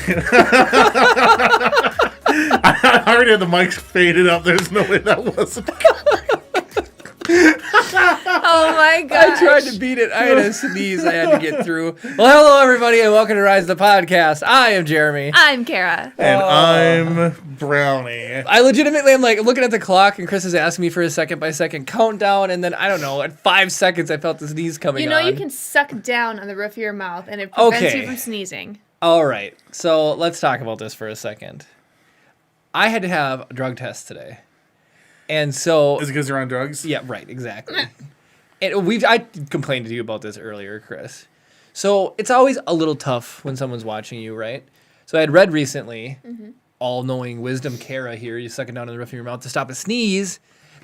I already had the mics faded up. There's no way that wasn't. Oh my god! I tried to beat it. I had a sneeze I had to get through. Well, hello everybody, and welcome to Rise the Podcast. I am Jeremy. I'm Kara. And I'm Brownie. I legitimately am like looking at the clock, and Chris is asking me for a second by second countdown, and then I don't know. At 5 seconds, I felt the sneeze coming. You know on. you can suck down on the roof of your mouth, and it prevents you from sneezing. All right, so let's talk about this for a second. I had to have a drug test today, and so Is it because you're on drugs? yeah, right, exactly. And I complained to you about this earlier, Chris. So it's always a little tough when someone's watching you, right? So I had read recently, all-knowing wisdom Kara here, you suck it down in the roof of your mouth to stop a sneeze,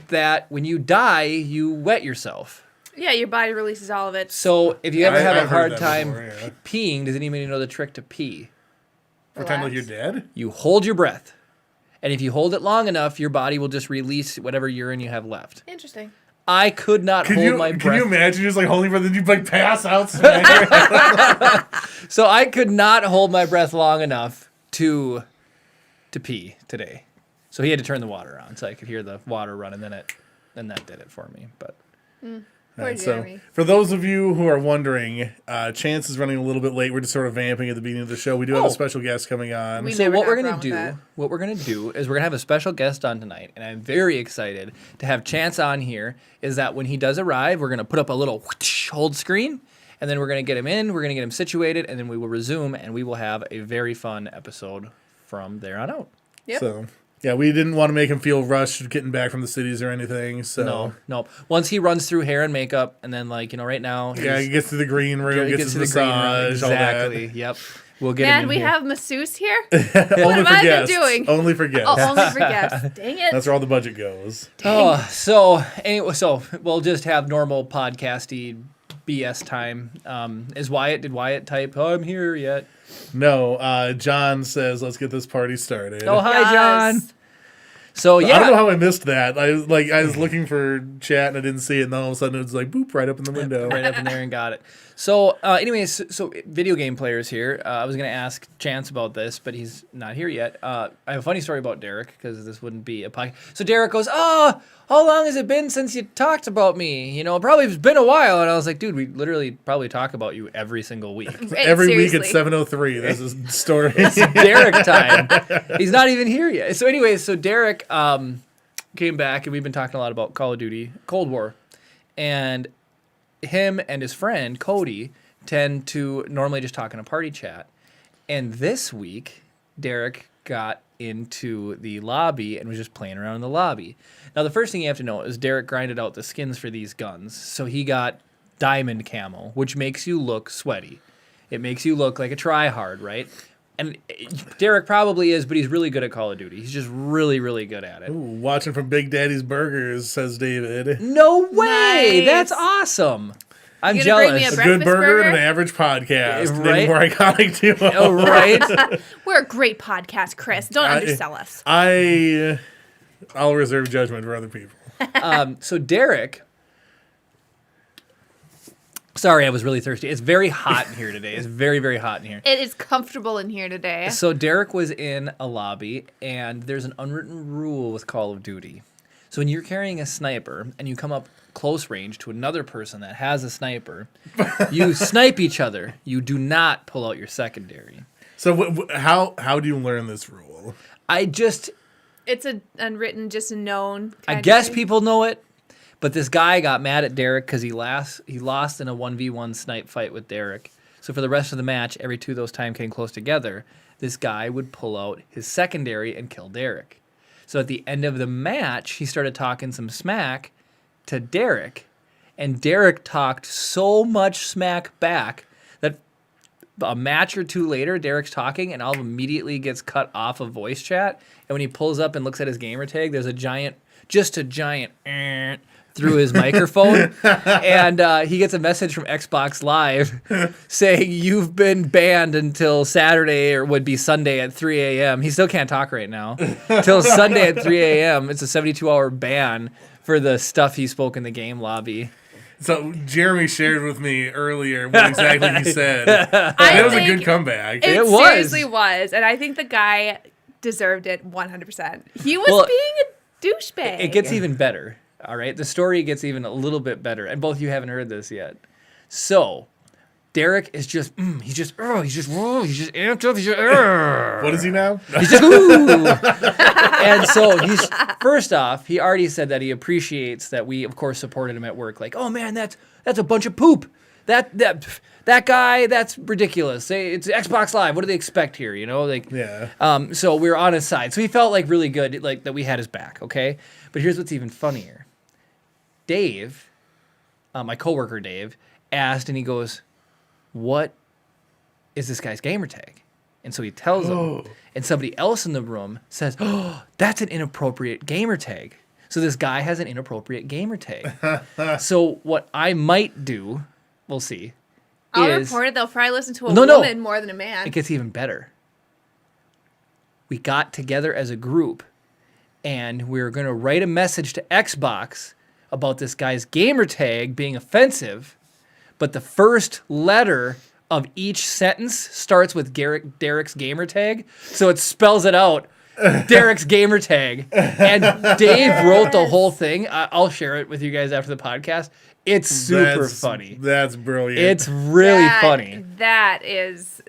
that when you die, you wet yourself. Yeah, your body releases all of it. So if you ever have a I've hard heard that time before, yeah. peeing, does anybody know the trick to pee? Pretend like you're Relax. dead? You hold your breath. And if you hold it long enough, your body will just release whatever urine you have left. Interesting. I could not hold my breath. Can you imagine just like holding your breath and you like pass out? Smack So I could not hold my breath long enough to pee today. So he had to turn the water on so I could hear the water run, and then that did it for me. But Poor So, Jeremy. for those of you who are wondering, Chance is running a little bit late. We're just sort of vamping at the beginning of the show. We do have Oh. a special guest coming on. We so never what we're got gonna wrong with that. what we're gonna do is we're gonna have a special guest on tonight, and I'm very excited to have Chance on here. Is that when he does arrive, we're gonna put up a little whoosh, hold screen, and then we're gonna get him in, we're gonna get him situated, and then we will resume, and we will have a very fun episode from there on out. Yep. So, yeah, we didn't want to make him feel rushed getting back from the cities or anything. So, No. Once he runs through hair and makeup, and then right now, yeah, he gets to the green room, gets his to the green room. massage, all that. Exactly. Yep. We'll get him And in we here. have masseuse here? Only have for I been guests. doing? Only for guests. Oh, only for guests. Dang it. That's where all the budget goes. Oh, so anyway, so we'll just have normal podcasty BS time. Did Wyatt type, "Oh, I'm here yet"? No, John says, "Let's get this party started." Oh, hi, Yes. John. So I don't know yeah, how I missed that. I was looking for chat and I didn't see it, and then all of a sudden it was like boop right up in the window. right up in there and got it. So anyways, so video game players here. I was gonna ask Chance about this, but he's not here yet. I have a funny story about Derek because this wouldn't be a podcast. So Derek goes, "Oh, how long has it been since you talked about me? You know, probably it's been a while." And I was like, "Dude, we literally probably talk about you every single week." Every week Seriously. at 7:03, there's a story. Derek time. He's not even here yet. So anyways, so Derek came back, and we've been talking a lot about Call of Duty, Cold War, and him and his friend Cody tend to normally just talk in a party chat. And this week, Derek got into the lobby and was just playing around in the lobby. Now, the first thing you have to know is Derek grinded out the skins for these guns. So he got diamond camo, which makes you look sweaty. It makes you look like a try-hard, right? And Derek probably is, but he's really good at Call of Duty. He's just really, really good at it. Ooh, watching from Big Daddy's Burgers, says David. No way! Nice. That's awesome. I'm You gonna bring me jealous. a A breakfast good burger burger? and an average podcast. Right? Maybe more iconic too. Oh, right? We're a great podcast, Chris. Don't undersell us. I'll reserve judgment for other people. So Derek... Sorry, I was really thirsty. It's very hot in here today. It's very, very hot in here. It is comfortable in here today. So Derek was in a lobby, and there's an unwritten rule with Call of Duty. So when you're carrying a sniper and you come up close range to another person that has a sniper, you snipe each other. You do not pull out your secondary. So how do you learn this rule? It's an unwritten, just a known. I kind of guess thing. people know it, but this guy got mad at Derek because he lost in a 1v1 snipe fight with Derek. So for the rest of the match, every two of those times came close together, this guy would pull out his secondary and kill Derek. So at the end of the match, he started talking some smack to Derek, and Derek talked so much smack back that a match or two later, Derek's talking, and all immediately gets cut off of voice chat. And when he pulls up and looks at his gamer tag, there's a giant through his microphone, and he gets a message from Xbox Live saying, "You've been banned until Saturday, or would be Sunday at 3 a.m. He still can't talk right now. Till Sunday at 3 a.m. It's a 72-hour ban for the stuff he spoke in the game lobby. So Jeremy shared with me earlier what exactly he said. It was a good comeback. It was. seriously was. And I think the guy deserved it 100%. He was being a douchebag. It gets even better. All right. The story gets even a little bit better. And both of you haven't heard this yet. So Derek is just, he's just amped up. He's just, What is he now? he's just, ooh. And so he's, first off, he already said that he appreciates that we, of course, supported him at work. Like, oh man, that's a bunch of poop. That guy, that's ridiculous. It's Xbox Live. What do they expect here? You know, like, Yeah. So we were on his side. So he felt like really good, like that we had his back. Okay. But here's what's even funnier. Dave, my coworker Dave, asked, and he goes, what is this guy's gamer tag? And so he tells him, and somebody else in the room says, oh, that's an inappropriate gamer tag. So this guy has an inappropriate gamer tag. So what I might do, we'll see. I'll report it. They'll probably listen to a woman more than a man. It gets even better. We got together as a group, and we were going to write a message to Xbox about this guy's gamer tag being offensive, but the first letter of each sentence starts with Derek's gamer tag, so it spells it out. Derek's gamer tag. And Dave wrote the whole thing. I'll share it with you guys after the podcast. It's super funny. That's brilliant. It's really funny. That is...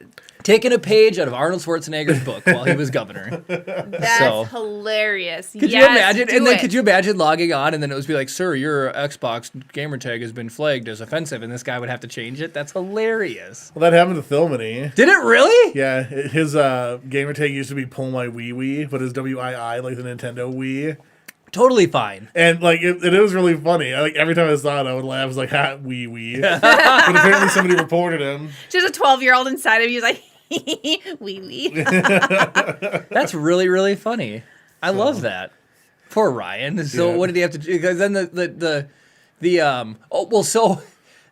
Taking a page out of Arnold Schwarzenegger's book while he was governor. That's hilarious. Could you imagine? And then could you imagine logging on and then it would be like, sir, your Xbox gamer tag has been flagged as offensive, and this guy would have to change it? That's hilarious. Well, that happened to Thilmany. Did it really? Yeah, his gamer tag used to be Pull My Wee Wee, but his WII, like the Nintendo Wii. Totally fine. And like it was really funny. Like every time I saw it, I would laugh. I was like, "Ha, wee wee." But apparently, somebody reported him. Just a 12-year-old inside of you is like, wee wee. That's really, really funny. I love that. Poor Ryan. So what did he have to do? Because then so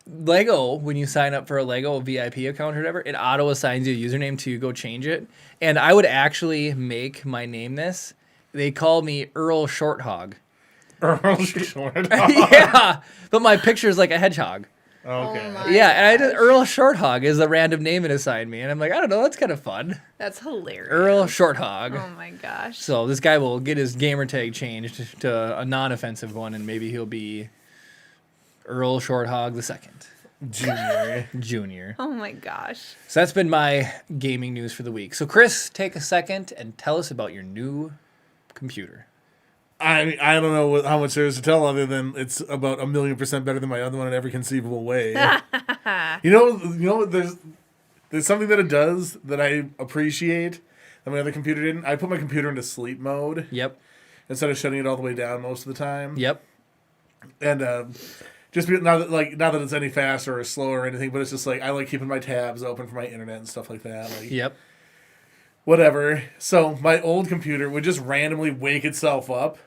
Lego, when you sign up for a Lego VIP account or whatever, it auto assigns you a username to go change it. And I would actually make my name this. They call me Earl Shorthog. Earl Shorthog. Yeah, but my picture is like a hedgehog. Okay. Oh Yeah, and I did Earl Shorthog is a random name it assigned me, and I'm like, I don't know, that's kind of fun. That's hilarious. Earl Shorthog. Oh my gosh. So this guy will get his gamer tag changed to a non-offensive one, and maybe he'll be Earl Shorthog II. Junior. Oh my gosh. So that's been my gaming news for the week. So Chris, take a second and tell us about your new computer. I mean, I don't know how much there is to tell other than it's about 1,000,000% better than my other one in every conceivable way. You know, there's something that it does that I appreciate that my other computer didn't. I put my computer into sleep mode. Yep. Instead of shutting it all the way down most of the time. Yep. And just not that it's any faster or slower or anything, but it's just like I like keeping my tabs open for my internet and stuff like that. Like, Yep. whatever. So my old computer would just randomly wake itself up,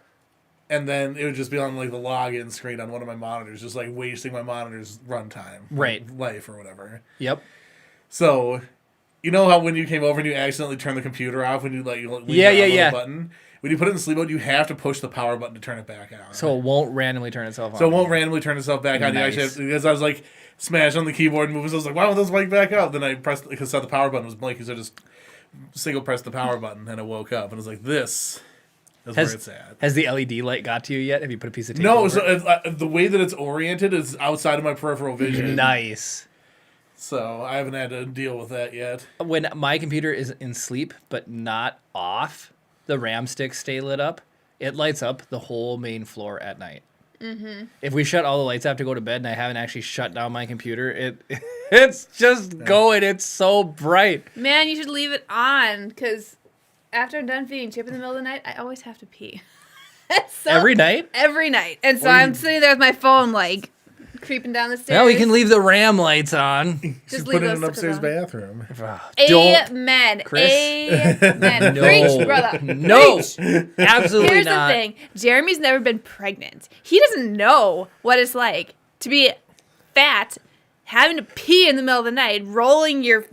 and then it would just be on like the login screen on one of my monitors, just like wasting my monitor's runtime, life or whatever. Yep. So, you know how when you came over and you accidentally turned the computer off when you leave the button? When you put it in sleep mode, you have to push the power button to turn it back on. So it won't randomly turn itself on. So it won't randomly turn itself back on. Nice. You actually have, because I was like smashed on the keyboard and moving, so I was like, why won't this wake back up? Then I pressed because the power button was blinking, so I just single pressed the power button and I woke up and I was like, this is where it's at. Has the LED light got to you yet? Have you put a piece of tape No, over so it? the way that it's oriented is outside of my peripheral vision. Nice. So I haven't had to deal with that yet. When my computer is in sleep but not off, the RAM sticks stay lit up. It lights up the whole main floor at night. Mm-hmm. If we shut all the lights out to go to bed and I haven't actually shut down my computer, it's just going. It's so bright. Man, you should leave it on, because after I'm done feeding Chip in the middle of the night, I always have to pee. So, Every night? Every night. And so I'm sitting there with my phone, like, creeping down the stairs. Well, we can leave the RAM lights on. Just put it in an upstairs bathroom. Amen. Chris. Amen. No. Preach, brother. No. Preach. Absolutely Here's not. the thing. Jeremy's never been pregnant. He doesn't know what it's like to be fat, having to pee in the middle of the night, rolling your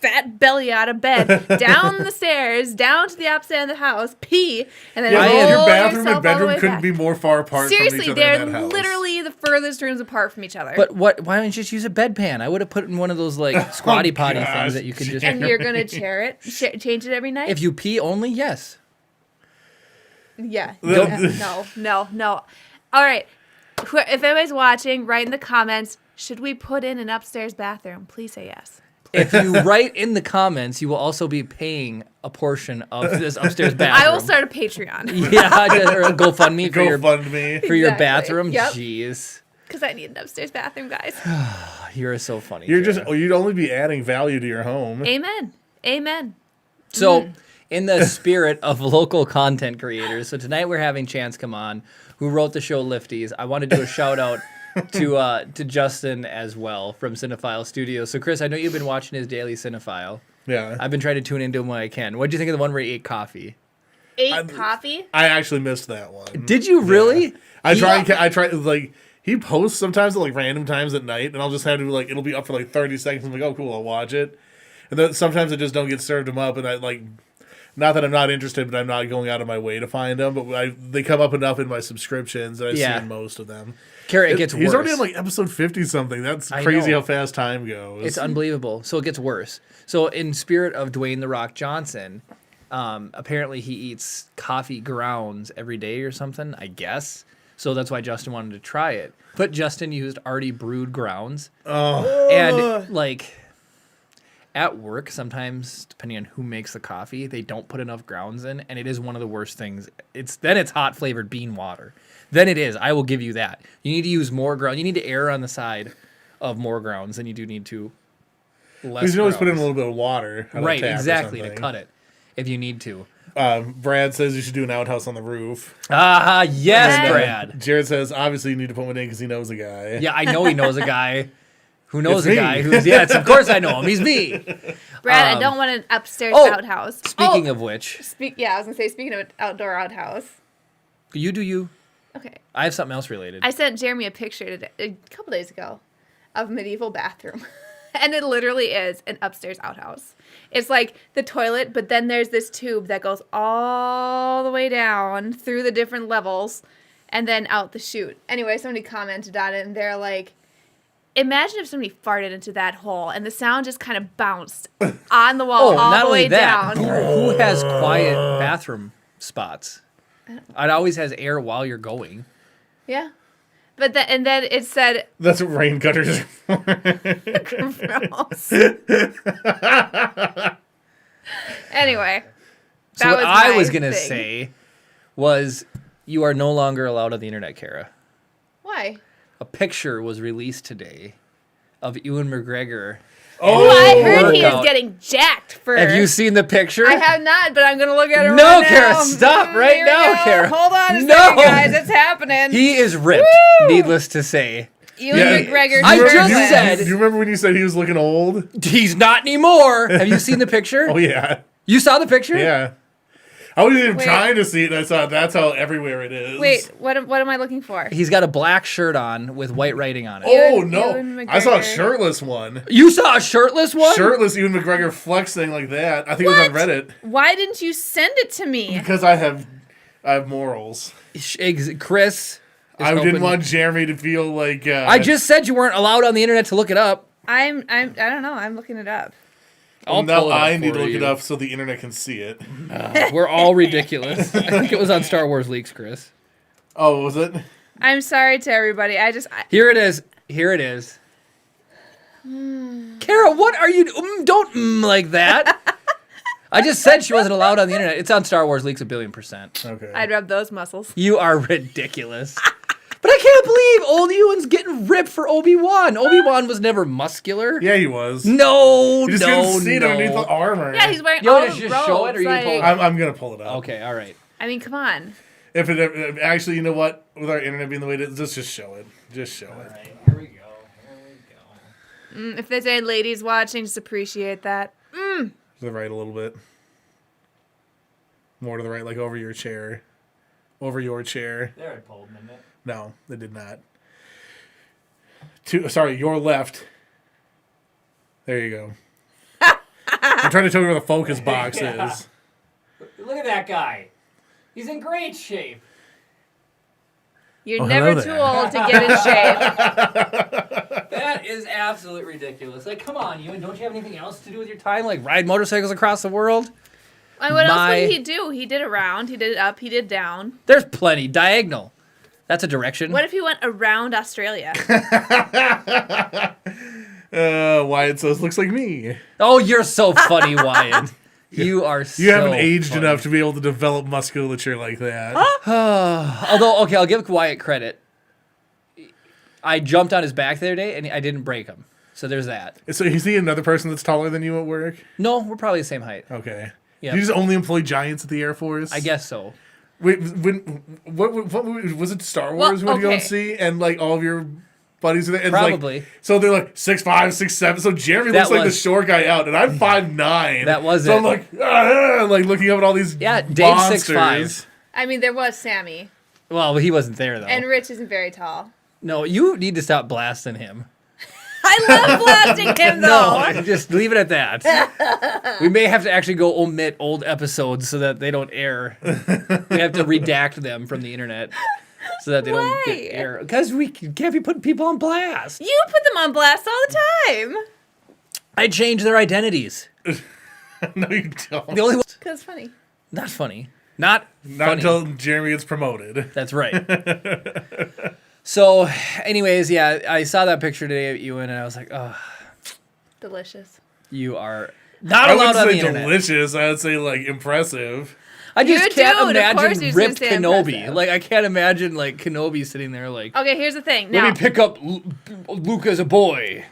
fat belly out of bed, down the stairs, down to the opposite end of the house, pee, and then Yeah, roll your bathroom yourself and all the bedroom way couldn't back. be more far apart from each Seriously, other they're in that house. literally the furthest rooms apart from each other. But why don't you just use a bedpan? I would have put in one of those like squatty potty gosh, things that you can just. and you're gonna change it every night? If you pee only, yes. Yeah. Don't- No. All right. If anybody's watching, write in the comments. Should we put in an upstairs bathroom? Please say yes. If you write in the comments, you will also be paying a portion of this upstairs bathroom. I will start a Patreon Yeah, or a GoFundMe for Go your fund me. for your Exactly. bathroom. Yep. Jeez, because I need an upstairs bathroom, guys. you're so funny. You're Kara. you'd only be adding value to your home. Amen. So, in the spirit of local content creators, so tonight we're having Chance come on, who wrote the show Lifties. I want to do a shout out to Justin as well from Cinephile Studios. So, Chris, I know you've been watching his daily Cinephile. Yeah. I've been trying to tune into him when I can. What do you think of the one where he ate coffee? Coffee? I actually missed that one. Did you really? I try like he posts sometimes at like random times at night, and I'll just have to like it'll be up for like 30 seconds. I'm like, oh cool, I'll watch it. And then sometimes I just don't get served them up, and I like, not that I'm not interested, but I'm not going out of my way to find them. But they come up enough in my subscriptions that I've seen most of them. Kara, it gets worse. He's already on like episode 50 something. That's crazy how fast time goes. It's unbelievable. So it gets worse. So in spirit of Dwayne The Rock Johnson, apparently he eats coffee grounds every day or something, I guess. So that's why Justin wanted to try it. But Justin used already brewed grounds. Oh. And like at work, sometimes depending on who makes the coffee, they don't put enough grounds in, and it is one of the worst things. It's hot flavored bean water. Then it is. I will give you that. You need to use more ground. You need to err on the side of more grounds than you do need to less. You can always put in a grounds. little bit of water. Out Right, of tap or exactly, to something. cut it if you need to. Brad says you should do an outhouse on the roof. Ah, yes, Brad. Brad. Jared says obviously you need to put one in because he knows a guy. Yeah, I know he knows a guy who knows It's a me. guy who's, yes, of course I know him. He's me. Brad, I don't want an upstairs oh, outhouse. Speaking of which, Yeah, I was going to say, speaking of an outdoor outhouse. you do you. Okay. I have something else related. I sent Jeremy a picture today, a couple days ago of a medieval bathroom. And it literally is an upstairs outhouse. It's like the toilet, but then there's this tube that goes all the way down through the different levels and then out the chute. Anyway, somebody commented on it and they're like, imagine if somebody farted into that hole and the sound just kind of bounced on the wall all the way down. Who has quiet bathroom spots? It always has air while you're going. Yeah. But and then it said, That's what rain gutters are for. gross. Anyway. So what I was going to say was you are no longer allowed on the internet, Kara. Why? A picture was released today of Ewan McGregor. Oh, I heard he is workout. getting jacked for. Have you seen the picture? I have not, but I'm gonna look at it No, right now. Kara, stop right Here we now, go. Kara. Hold on a No. second, guys. It's happening. He is ripped, Woo! needless to say. Ewan Yeah. McGregor. I shirtless. just said- Do you remember when you said he was looking old? He's not anymore. Have you seen the picture? Oh yeah, You saw the picture? yeah. I wasn't even Wait. trying to see it. And I saw that's how everywhere it is. Wait, what am I looking for? He's got a black shirt on with white writing on it. Oh Ewan no! I saw a McGregor. shirtless one. You saw a shirtless one? Shirtless Ewan McGregor flexing like that. I think it was on What? Reddit Why didn't you send it to me? because I have morals. Chris. I is didn't hoping- want Jeremy to feel like. I just said you weren't allowed on the internet to look it up. I don't know. I'm looking it up. I'll now pull it up I need for to look you. it up so the internet can see it. We're all ridiculous. I think it was on Star Wars Leaks, Chris. Oh, was it? I'm sorry to everybody. Here it is. Here it is. Kara, what are you? Don't like that. I just said she wasn't allowed on the internet. It's on Star Wars Leaks 1,000,000,000%. Okay. I'd rub those muscles. You are ridiculous. But I can't believe old Ewan's getting ripped for Obi-Wan. Obi-Wan was never muscular. Yeah, he was. No, You just no, couldn't see it underneath the no. armor. Yeah, he's wearing You all want the to just show it, or you robes, can pull it like- up? I'm gonna pull it up. Okay, all right. I mean, come on. If it actually, you know what? With our internet being the way it is, let's just show it. Just show it. All right, here we go. Here we go. If there's any ladies watching, just appreciate that. To the right a little bit. More to the right, like over your chair. Over your chair. There it pulled, didn't it? No, they did not. Sorry, your left. There you go. trying to tell you where the focus box Yeah. is. Look at that guy. He's in great shape. You're Oh, never hello too there. old to get in shape. That is absolutely ridiculous. Like, come on, Ewan. Don't you have anything else to do with your time? Like ride motorcycles across the world? And what else would he do? He did around, he did up, he did down. There's plenty. Diagonal. That's a direction. What if he went around Australia? Wyatt says, looks like me. Oh, you're so funny, Wyatt. You are so You haven't aged funny. enough to be able to develop musculature like that. Although, okay, I'll give Wyatt credit. I jumped on his back the other day, and I didn't break him. So there's that. So is he another person that's taller than you at work? No, we're probably the same height. Okay. Yeah. Do you just only employ giants at the Air Force? I guess so. Wait, what movie, was it Star Well, Wars? What you go and okay. see? And like all of your buddies are there? And it's Probably. Like, so they're like 6'5", 6'7". So Jeremy That looks like the was- short guy out, and I'm 5'9". That was so it. I'm like looking up at all these Yeah, Dave's monsters. 6'5". I mean, there was Sammy, Well, he wasn't there, though. and Rich isn't very tall. No, you need to stop blasting him. I love blasting him, though. No, just leave it at that. We may have to actually go omit old episodes so that they don't air. We have to redact them from the internet so that they don't Why? get air. Because we can't be putting people on blast. You put them on blast all the time. I change their identities. No, you don't. The only one. Because it's funny. Not funny. Not Not funny. until Jeremy gets promoted. That's right. So, anyways, yeah, I saw that picture today of Ewan, and I was like, oh, Delicious. you are not I allowed wouldn't on the say internet. delicious. I would say like impressive. I just You can't do, of course imagine you're Rip gonna say Kenobi. impressive. Like, I can't imagine, like, Kenobi sitting there like, Okay, here's the thing. let Now, me pick up Luke as a boy.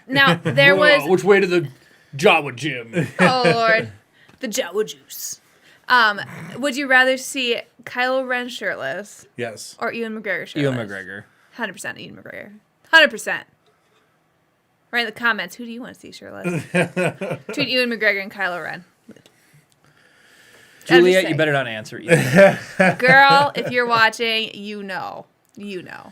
there was... Which way to the Jawa gym? Oh, Lord. The Jawa juice. Would you rather see Kylo Ren shirtless Yes. or Ewan McGregor shirtless? Ewan McGregor. 100% Ewan McGregor. 100%. Write in the comments, who do you want to see shirtless? Between Ewan McGregor and Kylo Ren. Juliet, you saying. better not answer either. Girl, if you're watching, you know. You know.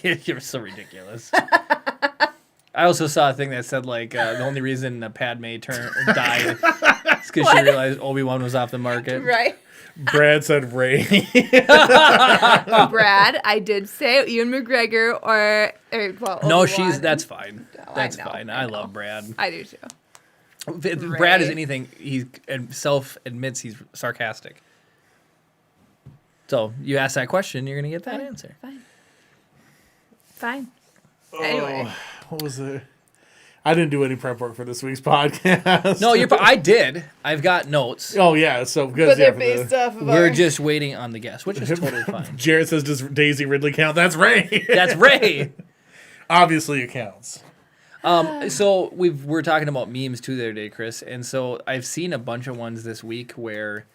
You're so ridiculous. I also saw a thing that said, like, the only reason Padme died is because she What? realized Obi-Wan was off the market. Right? Brad said Ray. Brad, I did say Ewan McGregor or well, No, Obi-Wan. that's fine. No, That's I know, fine. I I know. love Brad. I do too. Brad is Ray. anything. He self-admits he's sarcastic. So you ask that question, you're gonna get that answer. Fine. Anyway. Oh, what was it? I didn't do any prep work for this week's podcast. No, I did. I've got notes. Oh yeah, so good. But Yeah, they're for based the, off of We're our... just waiting on the guest, which is totally fine. Jared says, "Does Daisy Ridley count?" That's Ray. That's Ray. Obviously, it counts. So we're talking about memes too the other day, Chris, and so I've seen a bunch of ones this week where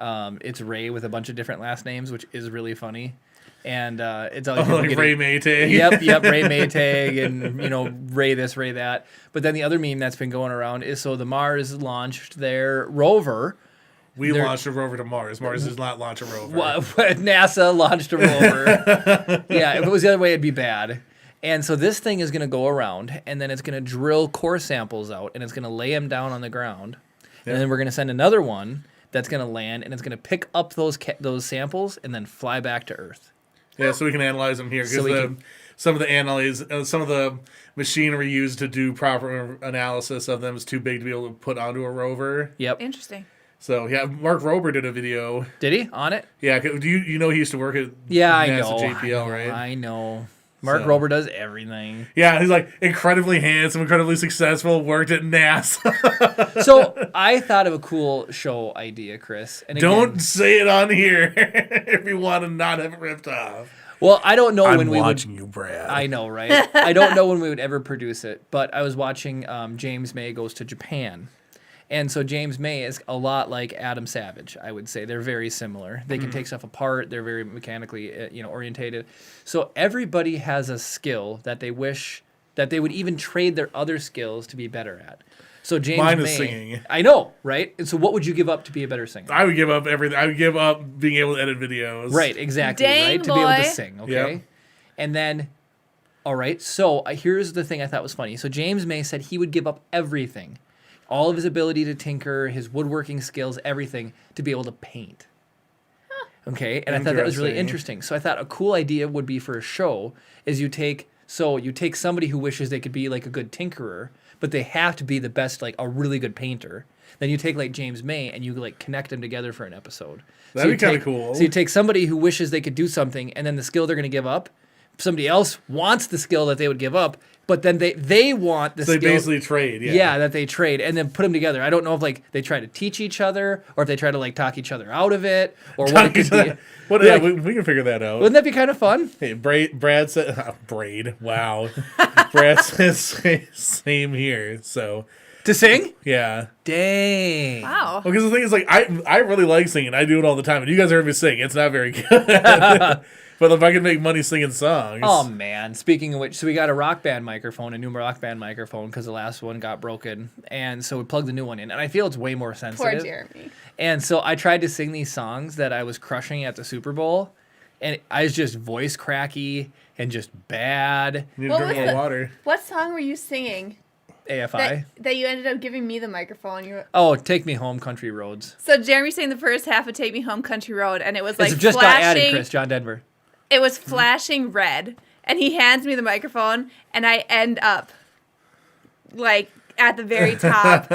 it's Ray with a bunch of different last names, which is really funny, and it's always Like Ray Maytag. Yep, Ray Maytag, and Ray this, Ray that. But then the other meme that's been going around is so the Mars launched their rover. We launched a rover to Mars. Mars does not launch a rover. NASA launched a rover. Yeah, if it was the other way, it'd be bad. And so this thing is going to go around, and then it's going to drill core samples out, and it's going to lay them down on the ground. Yeah. And then we're going to send another one that's going to land, and it's going to pick up those samples and then fly back to Earth. Yeah, so we can analyze them here because So we can- some of the machinery used to do proper analysis of them is too big to be able to put onto a rover. Yep. Interesting. So yeah, Mark Rober did a video. Did he on it? Yeah, do you know he used to work at Yeah, I NASA know. JPL, right? I know. Mark So- Rober does everything. Yeah, he's like incredibly handsome, incredibly successful, worked at NASA. So I thought of a cool show idea, Chris. And again, Don't say it on here if you want to not have it ripped off. well, I don't know when we would. you, Brad. I know, right? I don't know when we would ever produce it, but I was watching James May Goes to Japan. And so James May is a lot like Adam Savage, I would say. They're very similar. They can take stuff apart. They're very mechanically orientated. So everybody has a skill that they wish that they would even trade their other skills to be better at. So James Mine May, is singing. I know, right? And so what would you give up to be a better singer? I would give up everything. I would give up being able to edit videos. Right, exactly, Dang, right? To be able to boy. sing, okay? Yep. And then, all right, so here's the thing I thought was funny. So James May said he would give up everything all of his ability to tinker, his woodworking skills, everything, to be able to paint. Okay, and I thought that was really interesting. So I thought a cool idea would be for a show is you take somebody who wishes they could be like a good tinkerer, but they have to be the best, like a really good painter. Then you take like James May and you like connect them together for an episode. That'd be kind of cool. So you take somebody who wishes they could do something, and then the skill they're going to give up, somebody else wants the skill that they would give up, but then they want the skill. They basically trade, Yeah, that they trade, and then put them together. I don't know if like they try to teach each other, or if they try to like talk each other out of it, or what it could be. We can figure that out. Wouldn't that be kind of fun? Hey, Brad said, Braid, wow. Brad says same here, so. To sing? Yeah. Dang. Wow. Because the thing is, like, I really like singing. I do it all the time, and you guys heard me sing. It's not very good. But if I can make money singing songs. Oh, man. Speaking of which, so we got a rock band microphone, a new rock band microphone, because the last one got broken. And so we plugged the new one in. And I feel it's way more sensitive. Poor Jeremy. And so I tried to sing these songs that I was crushing at the Super Bowl. And I was just voice cracky and just bad. You need to drink more water. What song were you singing? AFI. That you ended up giving me the microphone. Oh, Take Me Home, Country Roads. So Jeremy sang the first half of Take Me Home, Country Road, and it was like It's just flashing. got added, Chris, John Denver. It was flashing red, and he hands me the microphone, and I end up like at the very top.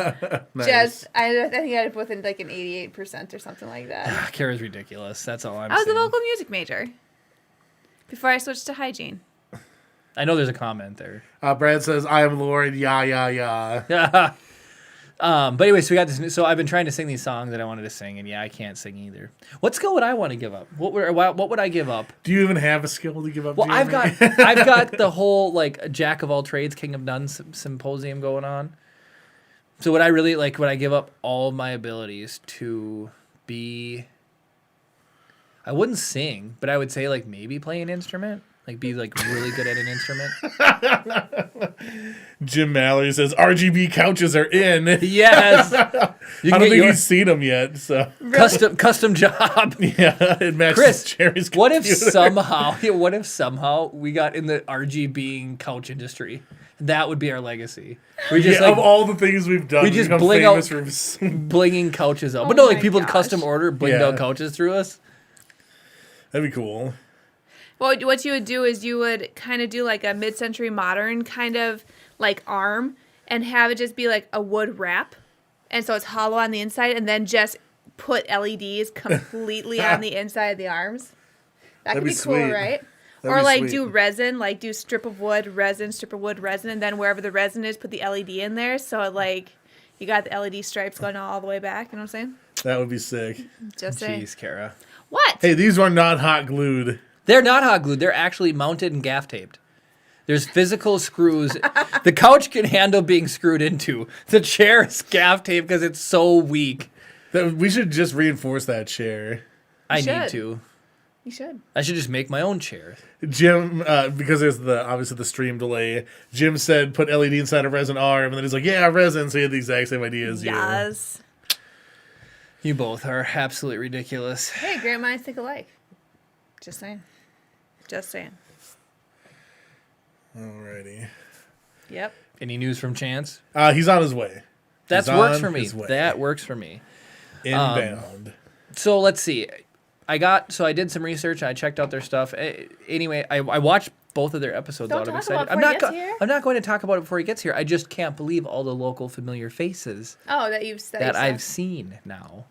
Nice. I think I ended up with like an 88% or something like that. Kara's ridiculous. That's all I'm I was a saying. vocal music major before I switched to hygiene. I know there's a comment there. Brad says, I am Lord, yeah. But anyway, so we got this. So I've been trying to sing these songs that I wanted to sing, and I can't sing either. What skill would I want to give up? What would I give up? Do you even have a skill to give up? Well, Jeremy? I've got the whole like jack of all trades, king of none symposium going on. So would I give up all of my abilities to be? I wouldn't sing, but I would say like maybe play an instrument. Like, be, like, really good at an instrument. Jim Mallory says, RGB couches are in. Yes. I don't think he's seen them yet, so. Really? Custom job. Yeah, it matches Chris, Jerry's computer. What if somehow we got in the RGBing couch industry? That would be our legacy. We just, of all the things we've done, we just bling out blinging couches out. But no, like, people would custom order blinged out couches through us. That'd be cool. Well, what you would do is you would kind of do like a mid-century modern kind of like arm and have it just be like a wood wrap. And so it's hollow on the inside and then just put LEDs completely on the inside of the arms. That could be cool, sweet. right? That'd or be like sweet. do resin, like do strip of wood, resin, and then wherever the resin is, put the LED in there. So it, like you got the LED stripes going all the way back. You know what I'm saying? That would be sick. Just saying. Jeez, Kara. What? Hey, these are not hot glued. They're not hot glued. They're actually mounted and gaff taped. There's physical screws. The couch can handle being screwed into. The chair is gaff taped because it's so weak. We should just reinforce that chair. I need to. You should. I should just make my own chair. Jim, because there's obviously the stream delay, Jim said put LED inside a resin arm, and then he's like, yeah, resin. So he had the exact same idea as you. Yes. You both are absolutely ridiculous. Hey, great minds think alike. Just saying. Just saying. Alrighty. Yep. Any news from Chance? He's on his way. That works for me. That works for me. Inbound. So let's see. I did some research. I checked out their stuff. Anyway, I watched both of their episodes. Don't out of talk excited. about it before he gets here. I'm not going to talk about it before he gets here. I just can't believe all the local familiar faces that I've seen now.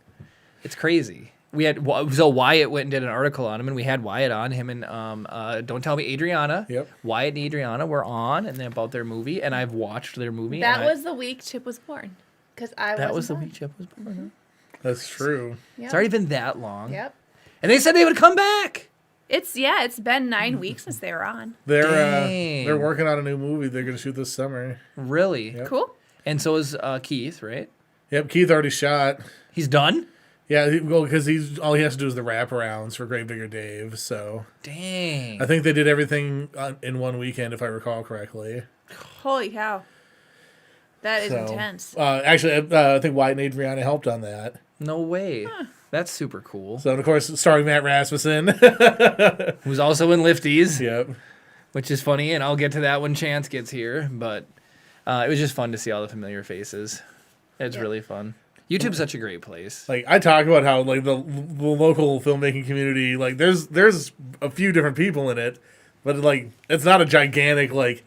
It's crazy. We had Wyatt went and did an article on him, and we had Wyatt on him and Don't Tell Me Adriana. Yep. Wyatt and Adriana were on, and then about their movie, and I've watched their movie. That was the week Chip was born, because that was the week Chip was born. That's true. Yep. It's already been that long. Yep. And they said they would come back. It's been 9 weeks since they were on. They're working on a new movie. They're going to shoot this summer. Really? Yep. Cool. And so is Keith, right? Yep, Keith already shot. He's done? Yeah, because all he has to do is the wraparounds for Great Bigger Dave. So Dang. I think they did everything in one weekend, if I recall correctly. Holy cow. That is intense. Actually, I think Wyatt and Adriana helped on that. No way. That's super cool. So, and of course, starring Matt Rasmussen. Who's also in Lifties. Yep. Which is funny, and I'll get to that when Chance gets here. But it was just fun to see all the familiar faces. It's Yeah. really fun. YouTube's such a great place. Like I talk about how like the local filmmaking community, like there's a few different people in it, but like it's not a gigantic like.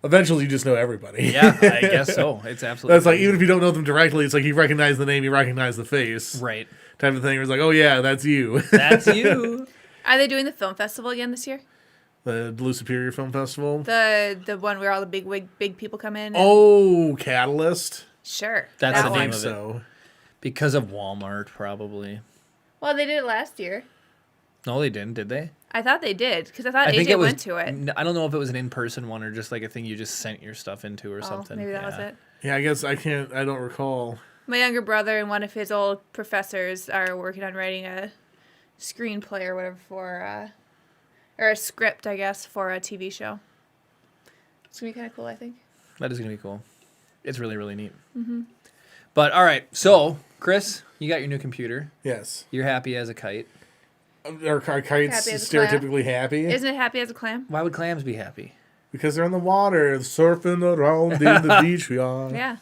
Eventually, you just know everybody. Yeah, I guess so. It's absolutely. That's like crazy. even if you don't know them directly, it's like you recognize the name, you recognize the face, Right. type of thing. Where it's like, oh yeah, that's you. That's you. Are they doing the film festival again this year? The Blue Superior Film Festival. The one where all the big people come in? Oh, Catalyst. Sure. That's that the I name one. think of it. so. Because of Walmart, probably. Well, they did it last year. No, they didn't, did they? I thought they did because I thought I think AJ it was. went to it. I don't know if it was an in-person one or just like a thing you just sent your stuff into or Oh, something. maybe that was Yeah. it. Yeah, I guess I don't recall. My younger brother and one of his old professors are working on writing a screenplay or whatever for, or a script, I guess, for a TV show. It's gonna be kind of cool, I think. That is gonna be cool. It's really, really neat. Mm-hmm. But all right, so Chris, you got your new computer. Yes. You're happy as a kite. Are kites Happy as a clam. stereotypically happy? Isn't it happy as a clam? Why would clams be happy? Because they're in the water, surfing around in the beach. We are. Yeah.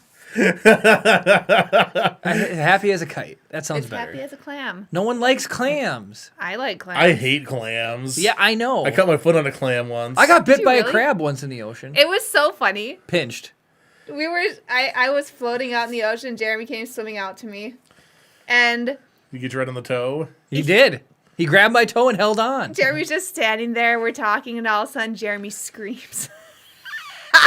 Happy as a kite. That sounds It's better. happy as a clam. No one likes clams. I like clams. I hate clams. Yeah, I know. I cut my foot on a clam once. I got bit you by a really? crab once in the ocean. It was so funny. Pinched. I was floating out in the ocean. Jeremy came swimming out to me. And You get right on the toe. He did. He grabbed my toe and held on. Jeremy's just standing there. We're talking, and all of a sudden, Jeremy screams.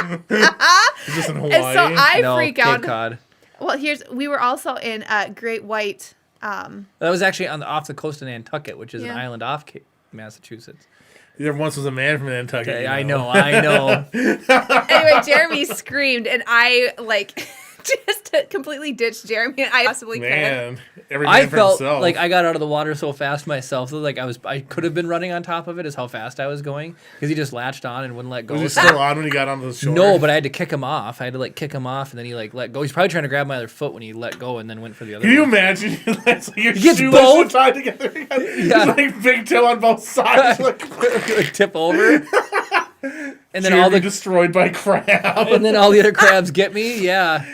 Is this in Hawaii? And so I No, freak Cape out. Cod. Well, we were also in Great White. That was actually off the coast of Nantucket, which is an Yeah. island off Massachusetts. There once was a man from Nantucket. Okay, you I know. Anyway, Jeremy screamed, and I just completely ditched Jeremy, and I possibly could. Man, every man I for felt himself. like I got out of the water so fast myself that like I could have been running on top of it, is how fast I was going, because he just latched on and wouldn't let go. Was he still on when he got onto the shore? No, but I had to kick him off. I had to like kick him off, and then he like let go. He's probably trying to grab my other foot when he let go, and then went for the other. Can you one. imagine? It's like your He gets shoelaces both? are tied together. Yeah. It's like big toe on both sides. Like, Like, tip over, and then Jeremy all the destroyed by crab. and then all the other crabs get me. Yeah,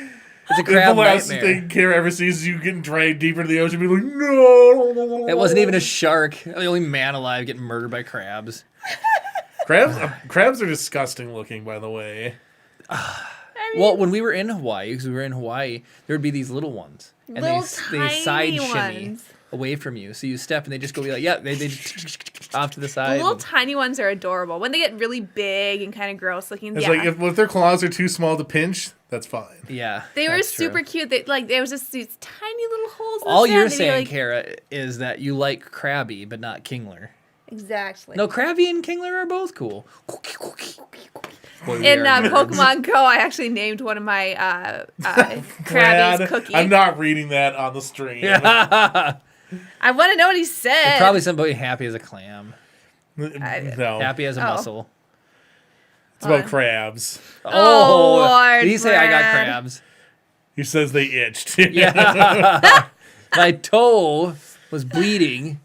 it's a crab the last nightmare. thing Kara ever sees is you getting dragged deeper into the ocean. Be like, no. It wasn't even a shark. I'm the only man alive getting murdered by crabs. Crabs are disgusting looking, by the way. Well, when we were in Hawaii, because we were in Hawaii, there would be these little ones, and Little they side tiny shimmy ones. away from you. So you step, and they just go be like, yeah, they just off to the The side. little tiny ones are adorable. When they get really big and kind of gross looking, It's yeah. like if their claws are too small to pinch, that's fine. Yeah, They were that's true. super cute. They there was just these tiny little holes. In All the sand. you're They'd be saying, like, Kara, is that you like Krabby, but not Kingler. exactly. No, Krabby and Kingler are both cool. Boy, we In are nerds. Pokemon Go, I actually named one of my Krabby's Brad, cookie. I'm not reading that on the stream. Yeah. I want to know what he said. Probably somebody happy as a clam, No, happy as a Oh. mussel. it's about crabs. Oh, Lord, Did he say I got Brad. crabs? He says they itched. Yeah. My toe was bleeding.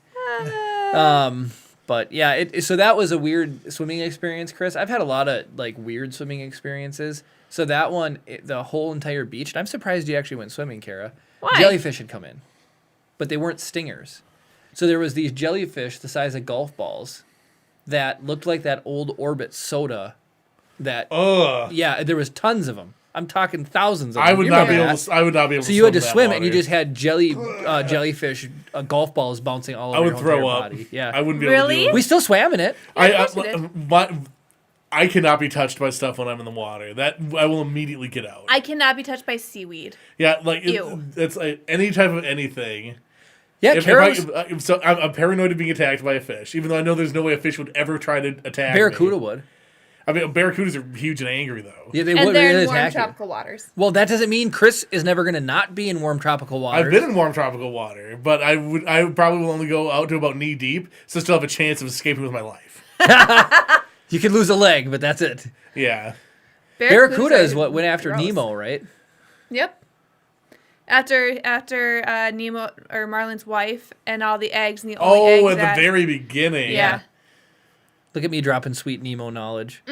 But yeah, so that was a weird swimming experience, Chris. I've had a lot of like weird swimming experiences. So that one, the whole entire beach, and I'm surprised you actually went swimming, Kara. Why? Jellyfish had come in, but they weren't stingers. So there was these jellyfish the size of golf balls that looked like that old Orbit soda. That Ugh. yeah, there was tons of them. I'm talking thousands of them. I would You not be remember able that? to. I would not be able to. So you had to in that swim, and you water. just had jellyfish golf balls bouncing all over I would your throw entire up. body. Yeah, I wouldn't be able to Really? do it. we still swam in it. of course you I cannot be touched by stuff when I'm in the water. That I will immediately get out. I cannot be touched by seaweed. Yeah, like Ew. it's like any type of anything. Yeah, Kara's So I'm paranoid of being attacked by a fish, even though I know there's no way a fish would ever try to attack barracuda me. would. I mean, barracudas are huge and angry though. Yeah, they And would they're really in warm attack you. tropical waters. Well, that doesn't mean Chris is never going to not be in warm tropical water. I've been in warm tropical water, but I probably will only go out to about knee deep, so still have a chance of escaping with my life. You could lose a leg, but that's it. Yeah. Barracuda is are what went after gross. Nemo, right? Yep. After Nemo or Marlin's wife and all the eggs and the only eggs Oh, at that, the very beginning. yeah. Look at me dropping sweet Nemo knowledge.